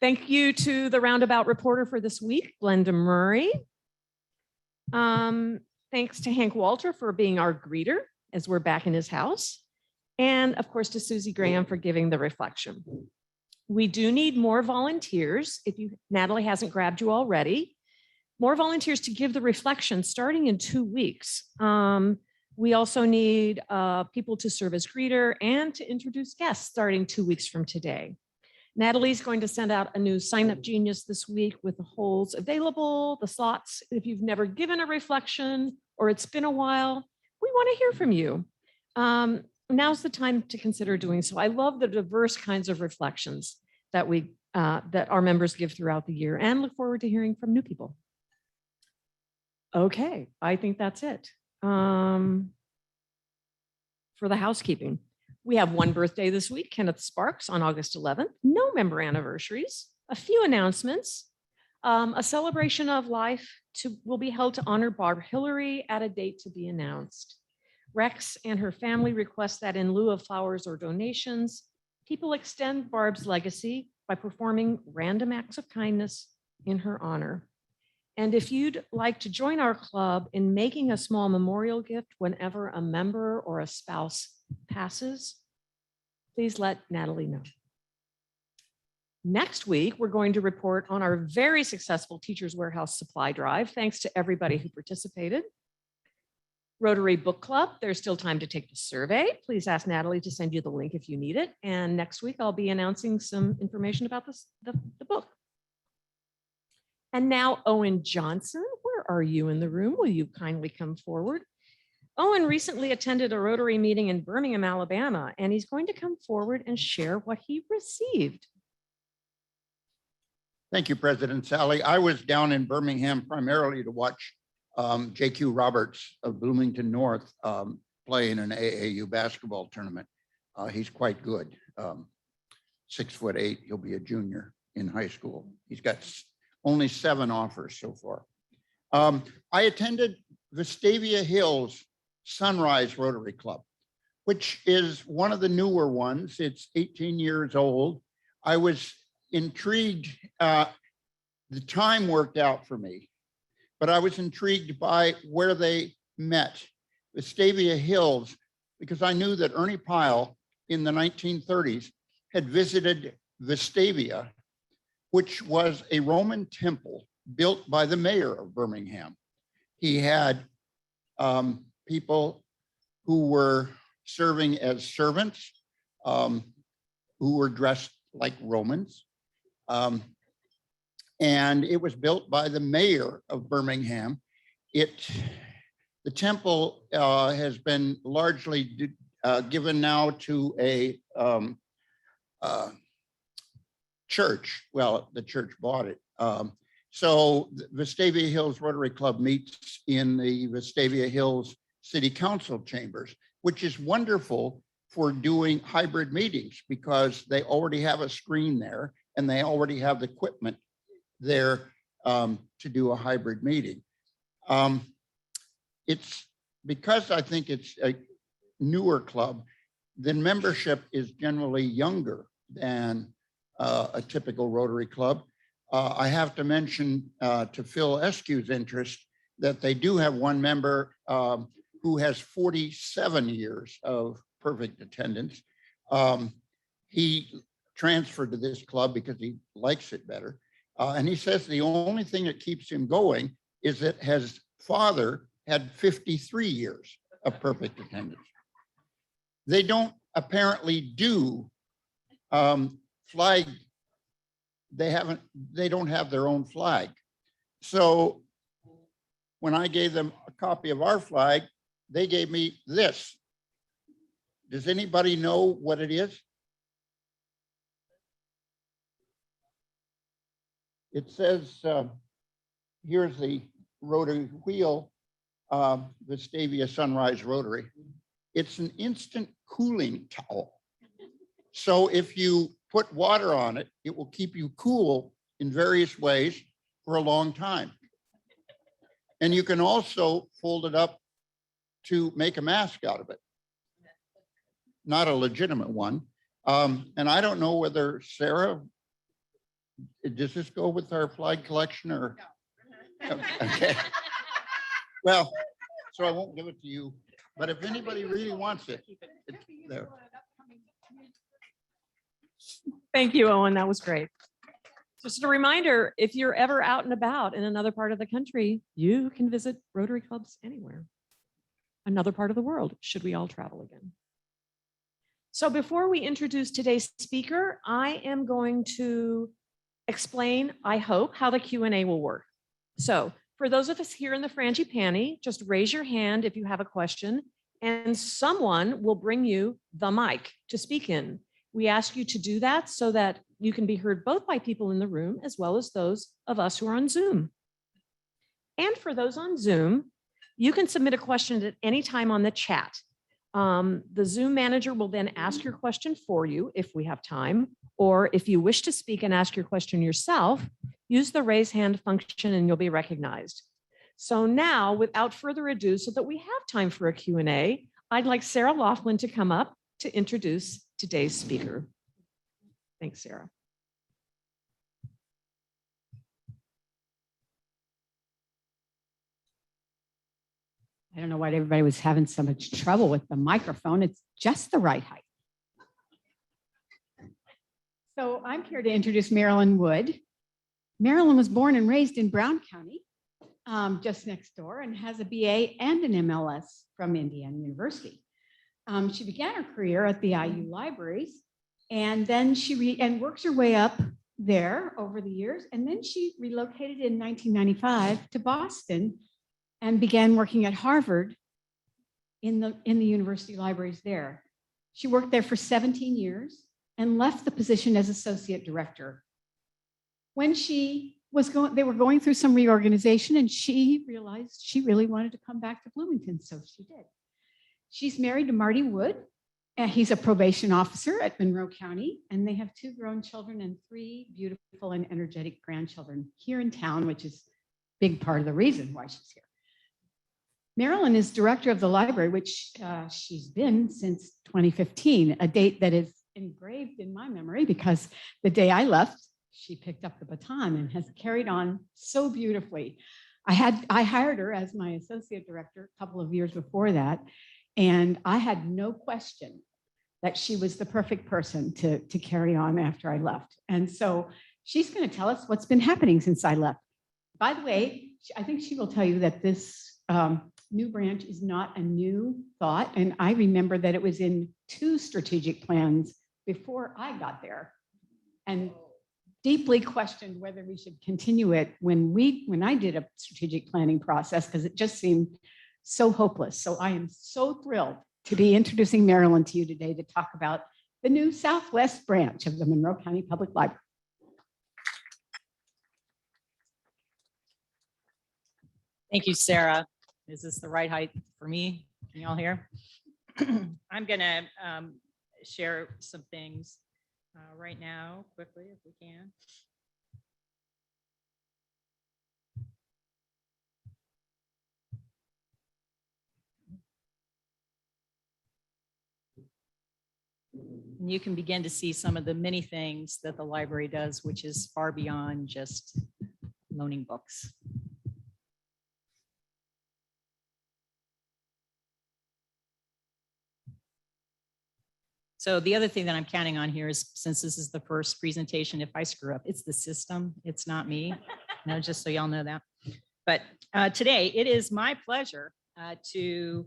Thank you to the roundabout reporter for this week, Glenda Murray. Thanks to Hank Walter for being our greeter as we're back in his house. And of course to Susie Graham for giving the reflection. We do need more volunteers. If Natalie hasn't grabbed you already, more volunteers to give the reflection starting in 2 weeks. We also need people to serve as greeter and to introduce guests starting 2 weeks from today. Natalie's going to send out a new Sign Up Genius this week with the holds available, the slots. If you've never given a reflection or it's been a while, we want to hear from you. Now's the time to consider doing so. I love the diverse kinds of reflections that that our members give throughout the year, and look forward to hearing from new people. Okay, I think that's it. For the housekeeping. We have one birthday this week, Kenneth Sparks on August 11th, no member anniversaries, a few announcements, a celebration of life will be held to honor Barb Hillary at a date to be announced. Rex and her family request that in lieu of flowers or donations, people extend Barb's legacy by performing random acts of kindness in her honor. And if you'd like to join our club in making a small memorial gift whenever a member or a spouse passes, please let Natalie know. Next week, we're going to report on our very successful Teachers Warehouse supply drive. Thanks to everybody who participated. Rotary Book Club, there's still time to take the survey. Please ask Natalie to send you the link if you need it. And next week, I'll be announcing some information about the book. And now Owen Johnson, where are you in the room? Will you kindly come forward? Owen recently attended a Rotary meeting in Birmingham, Alabama, and he's going to come forward and share what he received. Thank you, President Sally. I was down in Birmingham primarily to watch JQ Roberts of Bloomington North play in an AAU basketball tournament. He's quite good. 6'8", he'll be a junior in high school. He's got only 7 offers so far. I attended Vestavia Hills Sunrise Rotary Club, which is one of the newer ones. It's 18 years old. I was intrigued. The time worked out for me, but I was intrigued by where they met, Vestavia Hills, because I knew that Ernie Pyle in the 1930s had visited Vestavia, which was a Roman temple built by the mayor of Birmingham. He had people who were serving as servants, who were dressed like Romans. And it was built by the mayor of Birmingham. The temple has been largely given now to church. Well, the church bought it. So the Vestavia Hills Rotary Club meets in the Vestavia Hills City Council chambers, which is wonderful for doing hybrid meetings because they already have a screen there and they already have the equipment there to do a hybrid meeting. It's because I think it's a newer club, the membership is generally younger than a typical Rotary Club. I have to mention to Phil Eskew's interest that they do have one member who has 47 years of perfect attendance. He transferred to this club because he likes it better. And he says the only thing that keeps him going is that his father had 53 years of perfect attendance. They don't apparently do flag. They don't have their own flag. So when I gave them a copy of our flag, they gave me this. Does anybody know what it is? It says, here's the Rotary wheel, Vestavia Sunrise Rotary. It's an instant cooling towel. So if you put water on it, it will keep you cool in various ways for a long time. And you can also fold it up to make a mask out of it. Not a legitimate one. And I don't know whether Sarah, does this go with our flag collection or? Okay. Well, so I won't give it to you, but if anybody really wants it, it's there. Thank you, Owen. That was great. Just a reminder, if you're ever out and about in another part of the country, you can visit Rotary clubs anywhere. Another part of the world, should we all travel again. So before we introduce today's speaker, I am going to explain, I hope, how the Q&A will work. So for those of us here in the frangipani, just raise your hand if you have a question and someone will bring you the mic to speak in. We ask you to do that so that you can be heard both by people in the room as well as those of us who are on Zoom. And for those on Zoom, you can submit a question at any time on the chat. The Zoom manager will then ask your question for you if we have time, or if you wish to speak and ask your question yourself, use the raise hand function and you'll be recognized. So now, without further ado, so that we have time for a Q&A, I'd like Sarah Laughlin to come up to introduce today's speaker. Thanks, Sarah. I don't know why everybody was having so much trouble with the microphone. It's just the right height. So I'm here to introduce Marilyn Wood. Marilyn was born and raised in Brown County, just next door, and has a BA and an MLS from Indiana University. She began her career at the IU libraries, and then she works her way up there over the years. And then she relocated in 1995 to Boston and began working at Harvard in the university libraries there. She worked there for 17 years and left the position as associate director. When they were going through some reorganization, and she realized she really wanted to come back to Bloomington, so she did. She's married to Marty Wood, and he's a probation officer at Monroe County, and they have 2 grown children and 3 beautiful and energetic grandchildren here in town, which is a big part of the reason why she's here. Marilyn is director of the library, which she's been since 2015, a date that is engraved in my memory because the day I left, she picked up the baton and has carried on so beautifully. I hired her as my associate director a couple of years before that, and I had no question that she was the perfect person to carry on after I left. And so she's going to tell us what's been happening since I left. By the way, I think she will tell you that this new branch is not a new thought. And I remember that it was in 2 strategic plans before I got there, and deeply questioned whether we should continue it when I did a strategic planning process, because it just seemed so hopeless. So I am so thrilled to be introducing Marilyn to you today to talk about the new Southwest branch of the Monroe County Public Library. Thank you, Sarah. Is this the right height for me? Can y'all hear? I'm gonna share some things right now quickly if we can. And you can begin to see some of the many things that the library does, which is far beyond just loaning books. So the other thing that I'm counting on here is, since this is the first presentation, if I screw up, it's the system, it's not me. No, just so y'all know that. But today, it is my pleasure to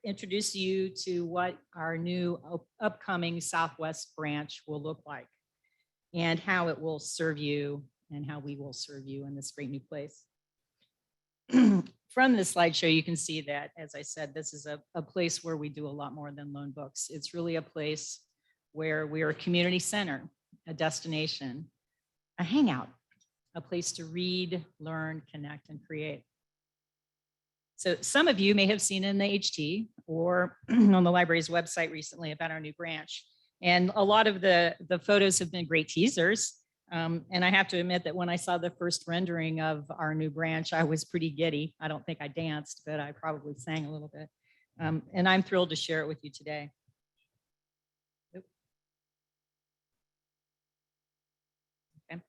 introduce you to what our new upcoming Southwest branch will look like, and how it will serve you, and how we will serve you in this great new place. From this slideshow, you can see that, as I said, this is a place where we do a lot more than loan books. It's really a place where we are a community center, a destination, a hangout, a place to read, learn, connect, and create. So some of you may have seen in the HT or on the library's website recently about our new branch. And a lot of the photos have been great teasers. And I have to admit that when I saw the first rendering of our new branch, I was pretty giddy. I don't think I danced, but I probably sang a little bit. And I'm thrilled to share it with you today. Okay.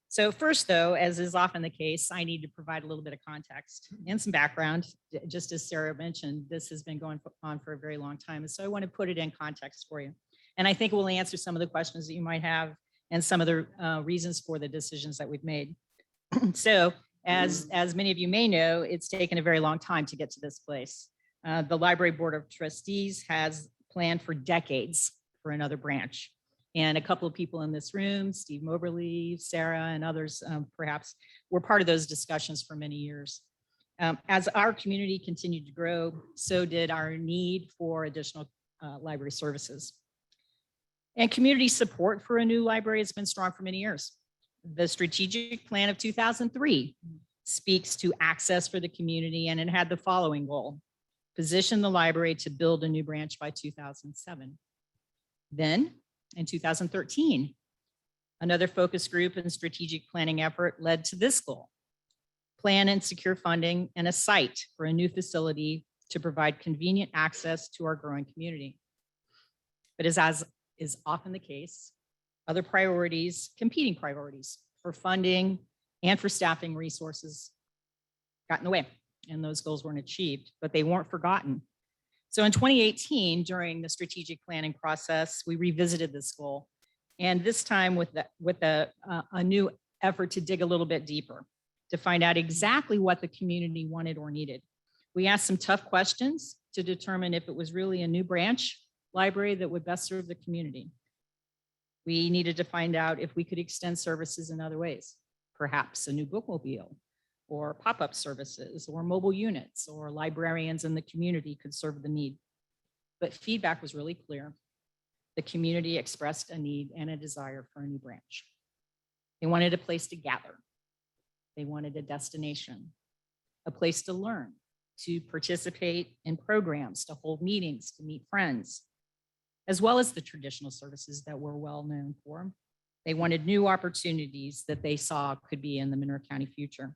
So first, though, as is often the case, I need to provide a little bit of context and some background. Just as Sarah mentioned, this has been going on for a very long time. And so I want to put it in context for you. And I think it will answer some of the questions that you might have and some of the reasons for the decisions that we've made. So as many of you may know, it's taken a very long time to get to this place. The Library Board of Trustees has planned for decades for another branch. And a couple of people in this room, Steve Moberly, Sarah, and others perhaps, were part of those discussions for many years. As our community continued to grow, so did our need for additional library services. And community support for a new library has been strong for many years. The strategic plan of 2003 speaks to access for the community, and it had the following goal: position the library to build a new branch by 2007. Then in 2013, another focus group and strategic planning effort led to this goal: plan and secure funding and a site for a new facility to provide convenient access to our growing community. But as is often the case, other priorities, competing priorities for funding and for staffing resources got in the way, and those goals weren't achieved, but they weren't forgotten. So in 2018, during the strategic planning process, we revisited this goal, and this time with a new effort to dig a little bit deeper, to find out exactly what the community wanted or needed. We asked some tough questions to determine if it was really a new branch library that would best serve the community. We needed to find out if we could extend services in other ways, perhaps a new bookmobile, or pop-up services, or mobile units, or librarians in the community could serve the need. But feedback was really clear. The community expressed a need and a desire for a new branch. They wanted a place to gather. They wanted a destination, a place to learn, to participate in programs, to hold meetings, to meet friends, as well as the traditional services that we're well known for. They wanted new opportunities that they saw could be in the Monroe County future.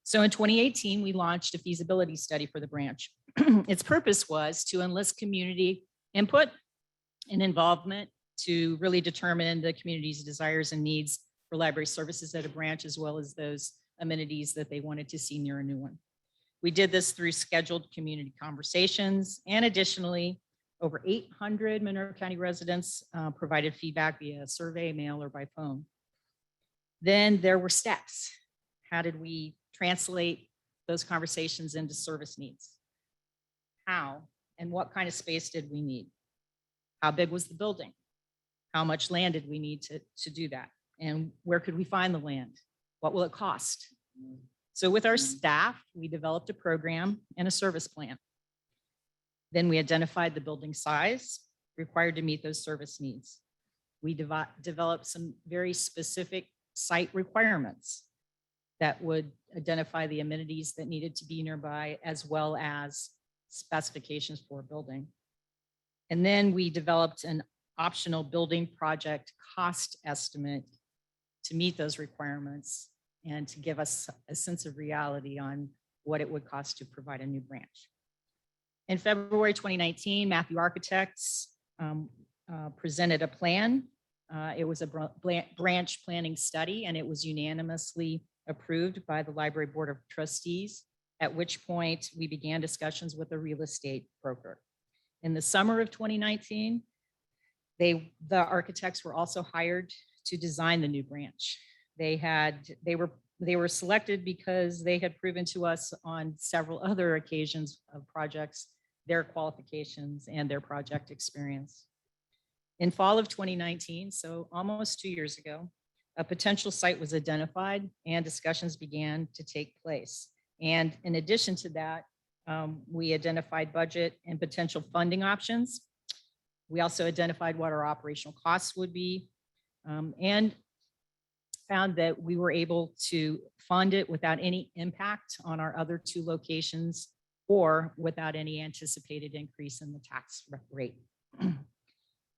So in 2018, we launched a feasibility study for the branch. Its purpose was to enlist community input and involvement to really determine the community's desires and needs for library services at a branch, as well as those amenities that they wanted to see near a new one. We did this through scheduled community conversations, and additionally, over 800 Monroe County residents provided feedback via survey, mail, or by phone. Then there were steps. How did we translate those conversations into service needs? How and what kind of space did we need? How big was the building? How much land did we need to do that? And where could we find the land? What will it cost? So with our staff, we developed a program and a service plan. Then we identified the building size required to meet those service needs. We developed some very specific site requirements that would identify the amenities that needed to be nearby, as well as specifications for a building. And then we developed an optional building project cost estimate to meet those requirements and to give us a sense of reality on what it would cost to provide a new branch. In February 2019, Matthew Architects presented a plan. It was a branch planning study, and it was unanimously approved by the Library Board of Trustees, at which point we began discussions with a real estate broker. In the summer of 2019, the architects were also hired to design the new branch. They were selected because they had proven to us on several other occasions of projects their qualifications and their project experience. In fall of 2019, so almost 2 years ago, a potential site was identified and discussions began to take place. And in addition to that, we identified budget and potential funding options. We also identified what our operational costs would be, and found that we were able to fund it without any impact on our other 2 locations or without any anticipated increase in the tax rate.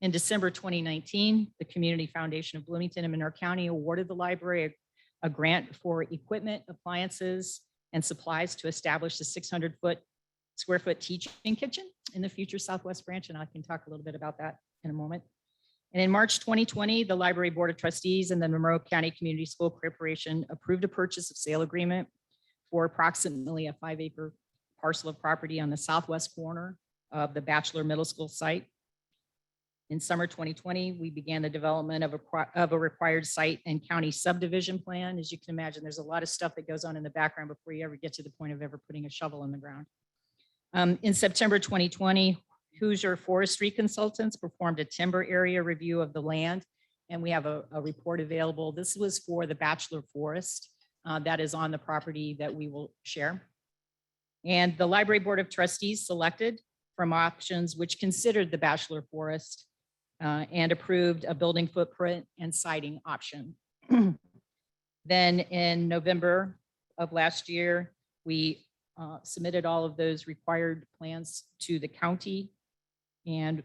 In December 2019, the Community Foundation of Bloomington and Monroe County awarded the library a grant for equipment, appliances, and supplies to establish the 600 square foot teaching kitchen in the future Southwest branch. And I can talk a little bit about that in a moment. And in March 2020, the Library Board of Trustees and the Monroe County Community School Corporation approved a purchase of sale agreement for approximately a 5-acre parcel of property on the southwest corner of the Bachelor Middle School site. In summer 2020, we began the development of a required site and county subdivision plan. As you can imagine, there's a lot of stuff that goes on in the background before you ever get to the point of ever putting a shovel in the ground. In September 2020, Hoosier Forestry Consultants performed a timber area review of the land, and we have a report available. This was for the Bachelor Forest that is on the property that we will share. And the Library Board of Trustees selected from options which considered the Bachelor Forest and approved a building footprint and siding option. Then in November of last year, we submitted all of those required plans to the county. And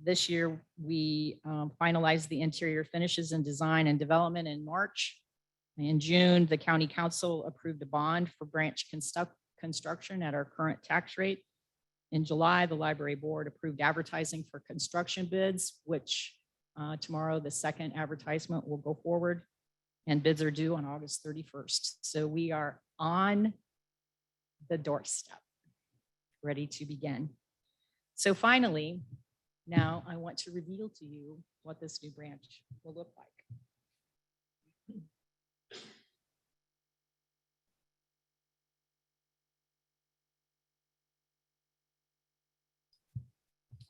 this year we finalized the interior finishes and design and development in March. In June, the county council approved a bond for branch construction at our current tax rate. In July, the library board approved advertising for construction bids, which tomorrow, the second advertisement will go forward, and bids are due on August 31st. So we are on the doorstep, ready to begin. So finally, now I want to reveal to you what this new branch will look like.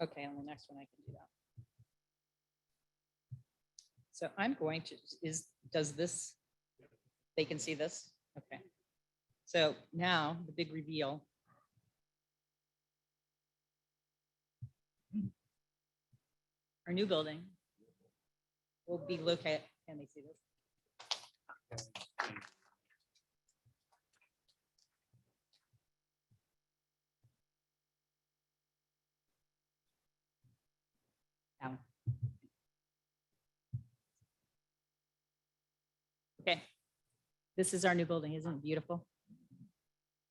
Okay, on the next one I can do that. So I'm going to, does this, they can see this? Okay. So now the big reveal. Our new building will be located, can they see this? Down. Okay, this is our new building, isn't it beautiful?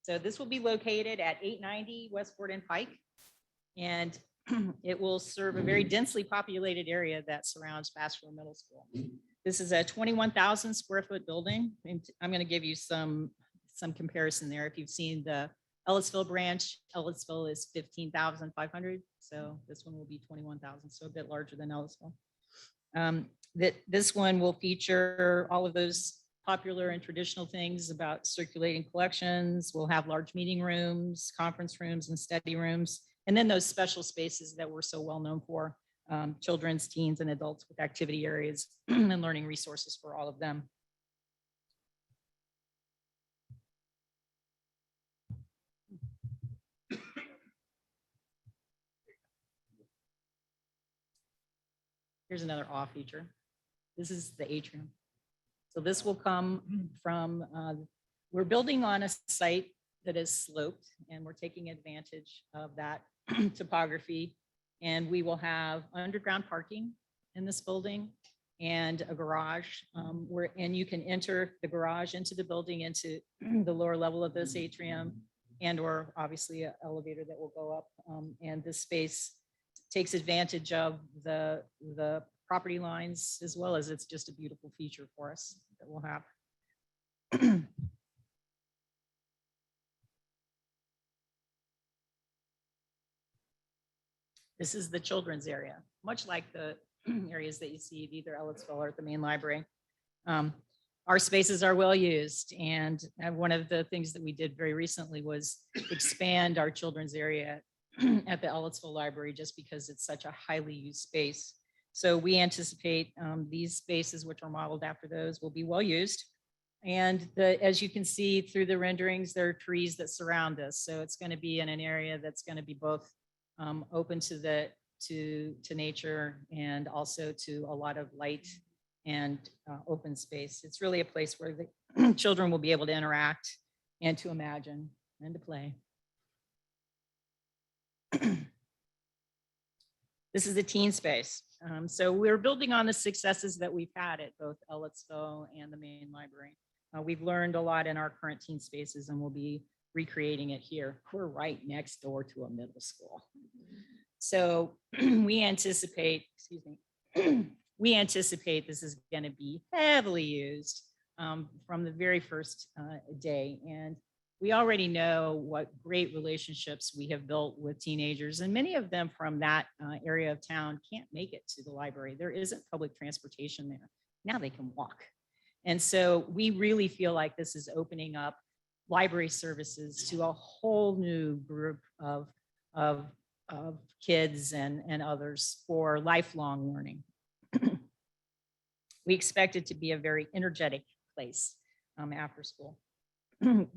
So this will be located at 890 West Fort and Pike, and it will serve a very densely populated area that surrounds Bachelor Middle School. This is a 21,000 square foot building. And I'm going to give you some comparison there. If you've seen the Ellisville branch, Ellisville is 15,500. So this one will be 21,000, so a bit larger than Ellisville. This one will feature all of those popular and traditional things about circulating collections. We'll have large meeting rooms, conference rooms, and study rooms. And then those special spaces that we're so well known for, children's, teens, and adults with activity areas and learning resources for all of them. Here's another awe feature. This is the atrium. So this will come from, we're building on a site that is sloped, and we're taking advantage of that topography. And we will have underground parking in this building and a garage and you can enter the garage into the building, into the lower level of this atrium, and or obviously an elevator that will go up. And this space takes advantage of the property lines, as well as it's just a beautiful feature for us that we'll have. This is the children's area, much like the areas that you see at either Ellettsville or at the main library. Our spaces are well used, and one of the things that we did very recently was expand our children's area at the Ellettsville Library, just because it's such a highly used space. So we anticipate these spaces, which are modeled after those, will be well used. And as you can see through the renderings, there are trees that surround us. So it's going to be in an area that's going to be both open to nature and also to a lot of light and open space. It's really a place where the children will be able to interact and to imagine and to play. This is the teen space. So we're building on the successes that we've had at both Ellettsville and the main library. We've learned a lot in our current teen spaces, and we'll be recreating it here. We're right next door to a middle school. So we anticipate, we anticipate this is going to be heavily used from the very first day. And we already know what great relationships we have built with teenagers, and many of them from that area of town can't make it to the library. There isn't public transportation there. Now they can walk. And so we really feel like this is opening up library services to a whole new group of kids and others for lifelong learning. We expect it to be a very energetic place after school.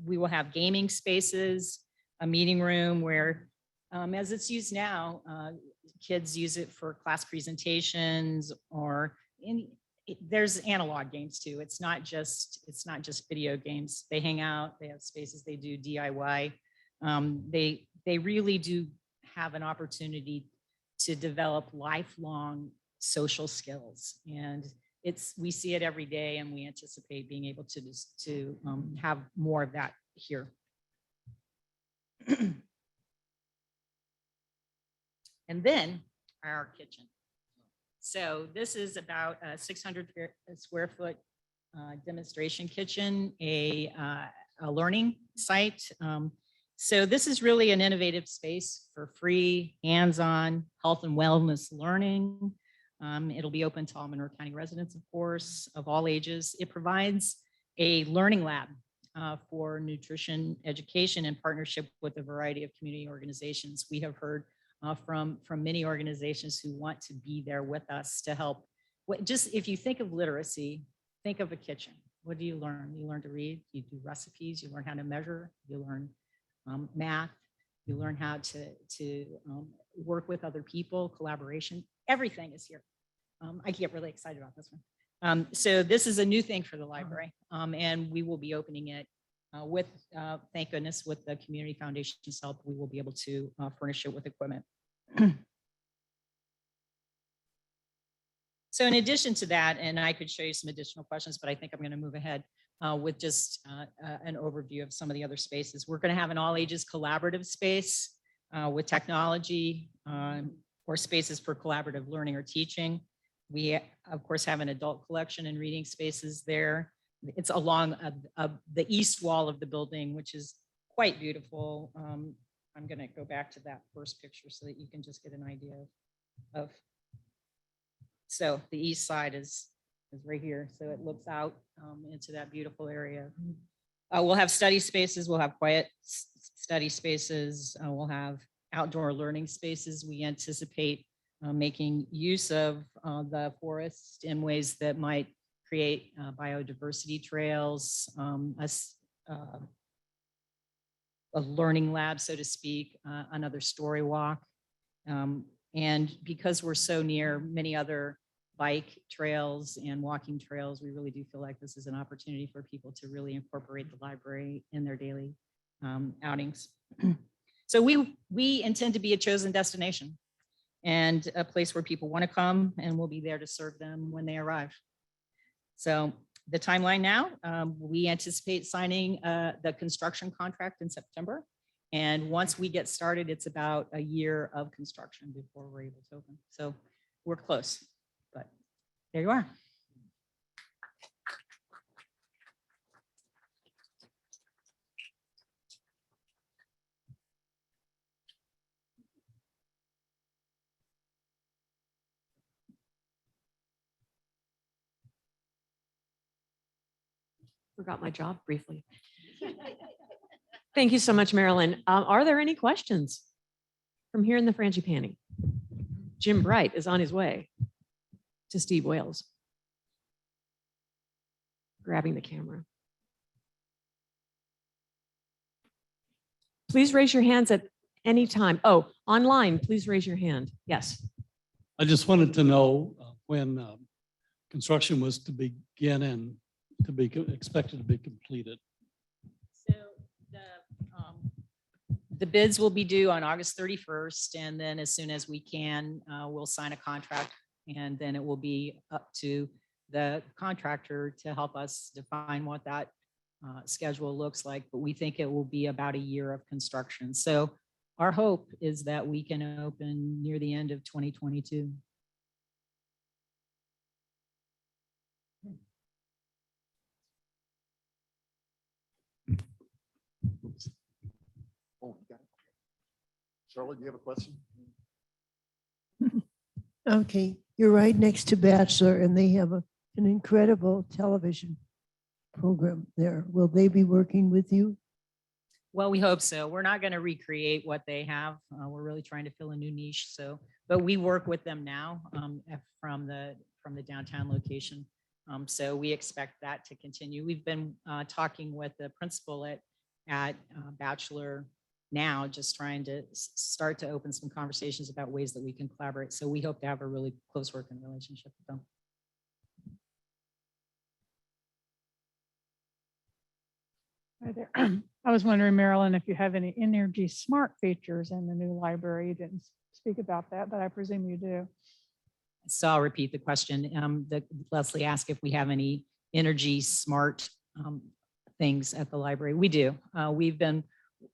We will have gaming spaces, a meeting room where, as it's used now, kids use it for class presentations, or there's analog games too. It's not just video games. They hang out, they have spaces, they do DIY. They really do have an opportunity to develop lifelong social skills, and we see it every day, and we anticipate being able to have more of that here. And then our kitchen. So this is about a 600 square foot demonstration kitchen, a learning site. So this is really an innovative space for free, hands-on health and wellness learning. It'll be open to all Monroe County residents, of course, of all ages. It provides a learning lab for nutrition education in partnership with a variety of community organizations. We have heard from many organizations who want to be there with us to help. Just if you think of literacy, think of a kitchen. What do you learn? You learn to read, you do recipes, you learn how to measure, you learn math, you learn how to work with other people, collaboration. Everything is here. I get really excited about this one. So this is a new thing for the library, and we will be opening it with, thank goodness, with the Community Foundation's help, we will be able to furnish it with equipment. So in addition to that, and I could show you some additional questions, but I think I'm going to move ahead with just an overview of some of the other spaces. We're going to have an all ages collaborative space with technology or spaces for collaborative learning or teaching. We, of course, have an adult collection and reading spaces there. It's along the east wall of the building, which is quite beautiful. I'm going to go back to that first picture so that you can just get an idea of. So the east side is right here. So it looks out into that beautiful area. We'll have study spaces. We'll have quiet study spaces. We'll have outdoor learning spaces. We anticipate making use of the forest in ways that might create biodiversity trails, a learning lab, so to speak, another story walk. And because we're so near many other bike trails and walking trails. We really do feel like this is an opportunity for people to really incorporate the library in their daily outings. So we intend to be a chosen destination and a place where people want to come, and we'll be there to serve them when they arrive. So the timeline now, we anticipate signing the construction contract in September. And once we get started, it's about a year of construction before we're able to open. So we're close, but there you are. Forgot my job briefly. Thank you so much, Marilyn. Are there any questions from here in the Frangipani? Jim Bright is on his way to Steve Wales, grabbing the camera. Please raise your hands at any time. Oh, online, please raise your hand. Yes. I just wanted to know when construction was to begin and to be expected to be completed. So the bids will be due on August 31st, and then as soon as we can, we'll sign a contract, and then it will be up to the contractor to help us define what that schedule looks like. But we think it will be about a year of construction. So our hope is that we can open near the end of 2022. Oh, you got it. Charlotte, do you have a question? Okay, you're right next to Bachelor, and they have an incredible television program there. Will they be working with you? Well, we hope so. We're not going to recreate what they have. We're really trying to fill a new niche. So, but we work with them now from the downtown location. So we expect that to continue. We've been talking with the principal at Bachelor now, just trying to start to open some conversations about ways that we can collaborate. So we hope to have a really close working relationship with them. Hi there. I was wondering, Marilyn, if you have any energy smart features in the new library. You didn't speak about that, but I presume you do. So I'll repeat the question. Leslie asked if we have any energy smart things at the library. We do. We've been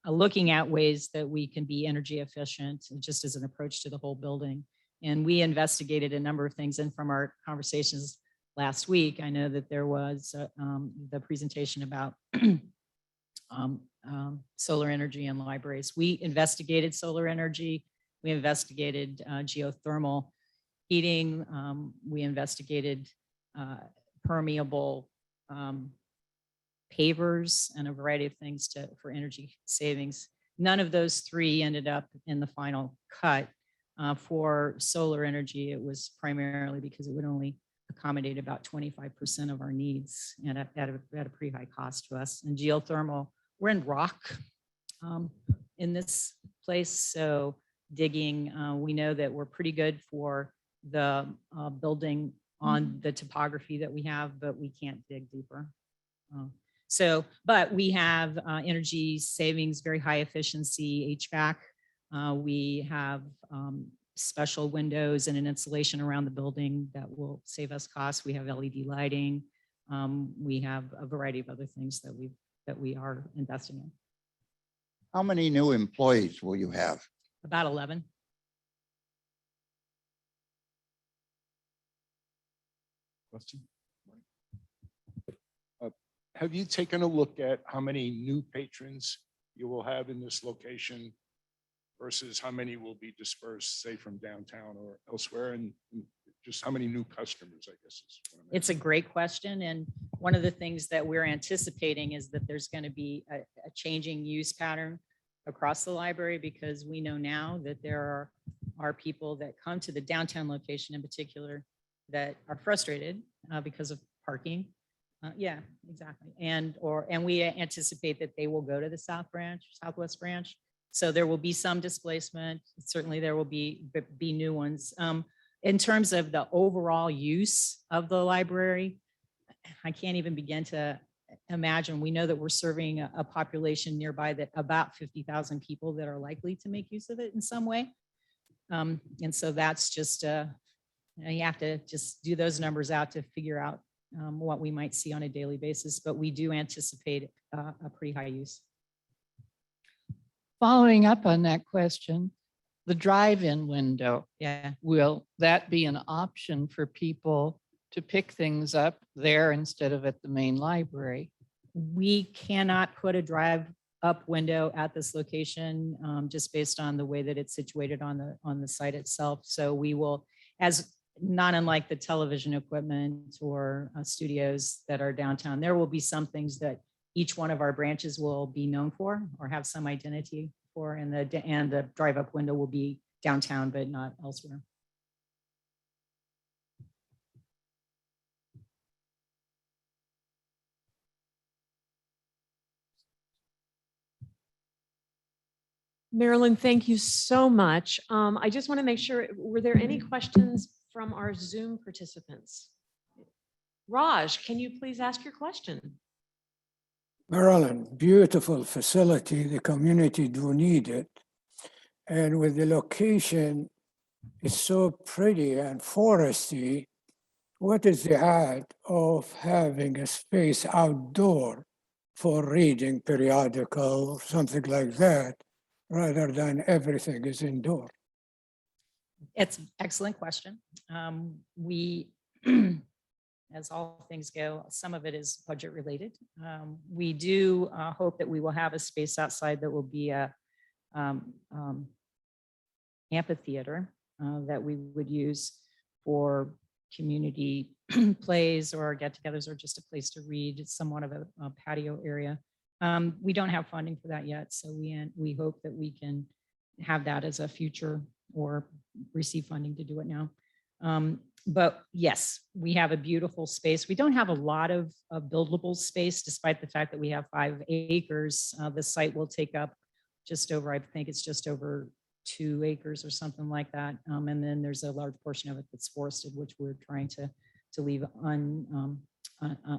looking at ways that we can be energy efficient, just as an approach to the whole building. And we investigated a number of things. And from our conversations last week, I know that there was the presentation about solar energy in libraries. We investigated solar energy. We investigated geothermal heating. We investigated permeable pavers and a variety of things for energy savings. None of those three ended up in the final cut. For solar energy, it was primarily because it would only accommodate about 25% of our needs and at a pretty high cost to us. And geothermal, we're in rock in this place, so digging, we know that we're pretty good for the building on the topography that we have, but we can't dig deeper. But we have energy savings, very high efficiency HVAC. We have special windows and an insulation around the building that will save us costs. We have LED lighting. We have a variety of other things that we are investing in. How many new employees will you have? About 11. Question? Have you taken a look at how many new patrons you will have in this location versus how many will be dispersed, say, from downtown or elsewhere, and just how many new customers, I guess is what I'm asking. It's a great question. And one of the things that we're anticipating is that there's going to be a changing use pattern across the library, because we know now that there are people that come to the downtown location in particular that are frustrated because of parking. Yeah, exactly. And we anticipate that they will go to the Southwest branch. So there will be some displacement. Certainly there will be new ones. in terms of the overall use of the library, I can't even begin to imagine. We know that we're serving a population nearby that about 50,000 people that are likely to make use of it in some way. And so that's just, you have to just do those numbers out to figure out what we might see on a daily basis, but we do anticipate a pretty high use. Following up on that question, the drive-in window. Yeah. Will that be an option for people to pick things up there instead of at the main library? We cannot put a drive-up window at this location just based on the way that it's situated on the site itself. So we will, as not unlike the television equipment or studios that are downtown, there will be some things that each one of our branches will be known for or have some identity for, and the drive-up window will be downtown, but not elsewhere. Marilyn, thank you so much. I just want to make sure, were there any questions from our Zoom participants? Raj, can you please ask your question? Marilyn, beautiful facility. The community do need it. And with the location, it's so pretty and foresty. What is the add of having a space outdoor for reading periodical, something like that, rather than everything is indoor? It's an excellent question. We, as all things go, some of it is budget related. We do hope that we will have a space outside that will be a amphitheater that we would use for community plays or get-togethers, or just a place to read. It's somewhat of a patio area. We don't have funding for that yet, so we hope that we can have that as a future or receive funding to do it now. But yes, we have a beautiful space. We don't have a lot of buildable space, despite the fact that we have 5 acres. The site will take up just over, I think it's just over 2 acres or something like that. And then there's a large portion of it that's forested, which we're trying to leave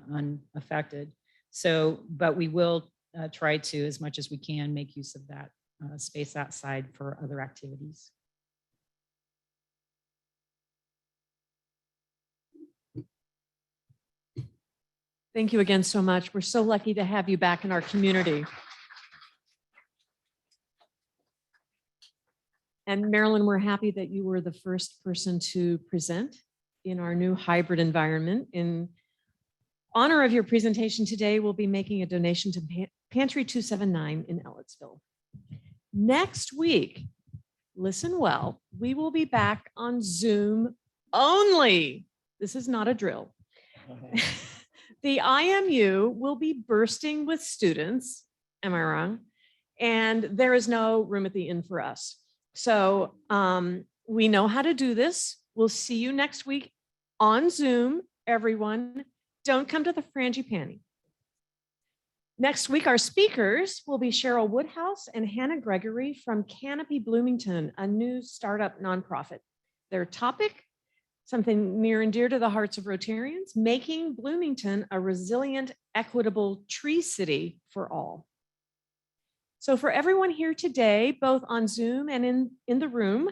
unaffected. So, but we will try to, as much as we can, make use of that space outside for other activities. Thank you again so much. We're so lucky to have you back in our community. And Marilyn, we're happy that you were the first person to present in our new hybrid environment. In honor of your presentation today, we'll be making a donation to Pantry 279 in Ellettsville. Next week, listen well, we will be back on Zoom only. This is not a drill. The IMU will be bursting with students, am I wrong? And there is no room at the inn for us. So we know how to do this. We'll see you next week on Zoom, everyone. Don't come to the frangipani. Next week, our speakers will be Cheryl Woodhouse and Hannah Gregory from Canopy Bloomington, a new startup nonprofit. Their topic, something near and dear to the hearts of Rotarians, making Bloomington a resilient, equitable tree city for all. So for everyone here today, both on Zoom and in the room,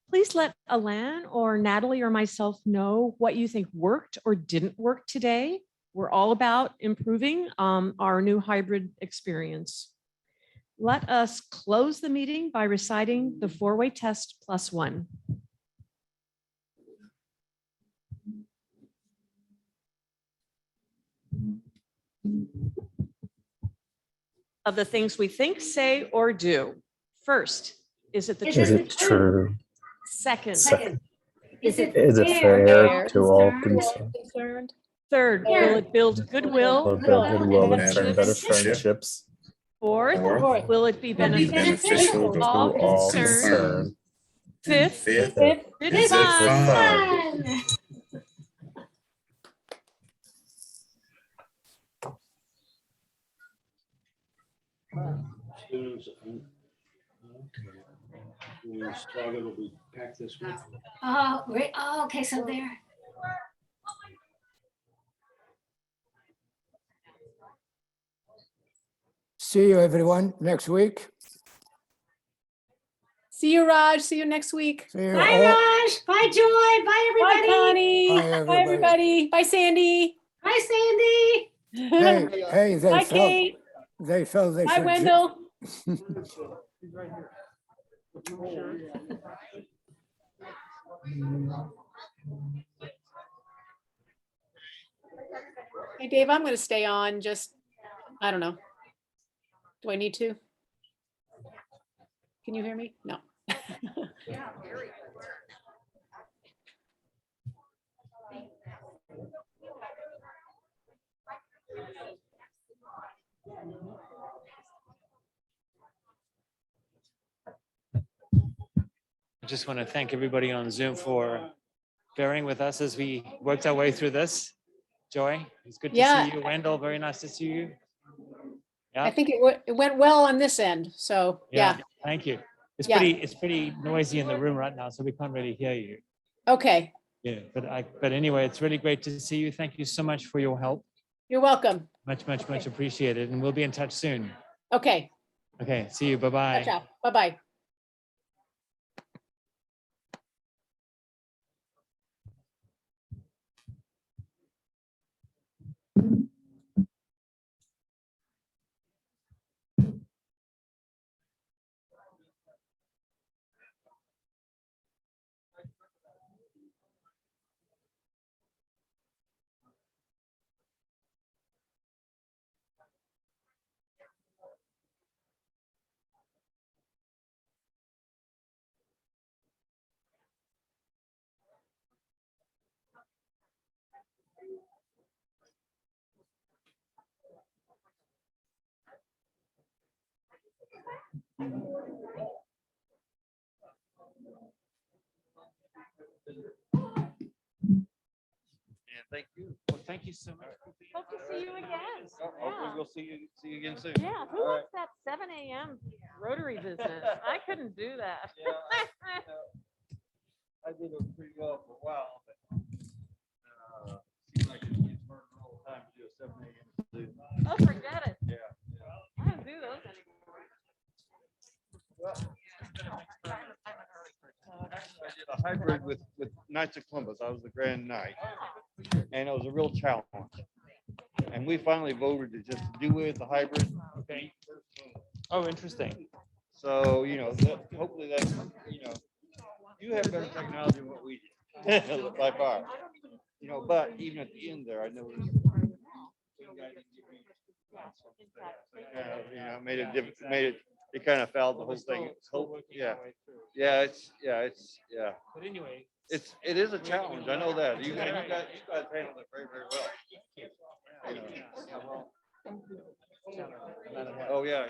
please let Alain or Natalie or myself know what you think worked or didn't work today. We're all about improving our new hybrid experience. Let us close the meeting by reciting the 4-way test +1. Of the things we think, say, or do. First, is it the truth? Is it true? Second, Is it fair to all concerned? Third, will it build goodwill? Will it build goodwill and turn better friendships? Fourth, will it be beneficial to all concerned? Fifth, good fun. Chicago will be packed this week. Oh, okay, so there. See you everyone next week. See you, Raj. See you next week. See you Bye, all. Raj. Bye, Joy. Bye, Bye, everybody. Connie. Bye, Bye, everybody. everybody. Bye, Sandy. Bye, Sandy. Hey, they Bye, felt Kate. they felt they Bye, should. Wendell. Hey, Dave, I'm going to stay on. Just, I don't know. Do I need to? Can you hear me? No. I just want to thank everybody on Zoom for bearing with us as we worked our way through this. Joy, it's good to Yeah. see you. Wendell, very nice to see you. I Yeah, think it went well on this end. So, yeah. Thank you. It's Yeah. it's pretty noisy in the room right now, so we can't really hear you. Okay. Yeah, but anyway, it's really great to see you. Thank you so much for your help. You're welcome. Much appreciated. And we'll be in touch soon. Okay. Okay, see you. Bye-bye. Ciao. Bye-bye. And thank you. Well, thank you so much. Hope to see you again. Hopefully we'll see you again soon. Yeah, who wants that 7 a.m. Rotary business? I couldn't do that. I did it pretty well for a while, but seems like it gets burned all the time to do a 7 a.m. Oh, forget it. Yeah. I don't do those anymore. I did a hybrid with Knights of Columbus. I was the Grand Knight, and it was a real challenge. And we finally voted to just do away with the hybrid. Okay. Oh, interesting. So, hopefully that's, you have better technology than what we did by far. But even at the end there, I noticed. It kind of fouled the whole thing. Yeah. But anyway, It is a challenge. I know that. You guys handled it very, very well. Oh, yeah.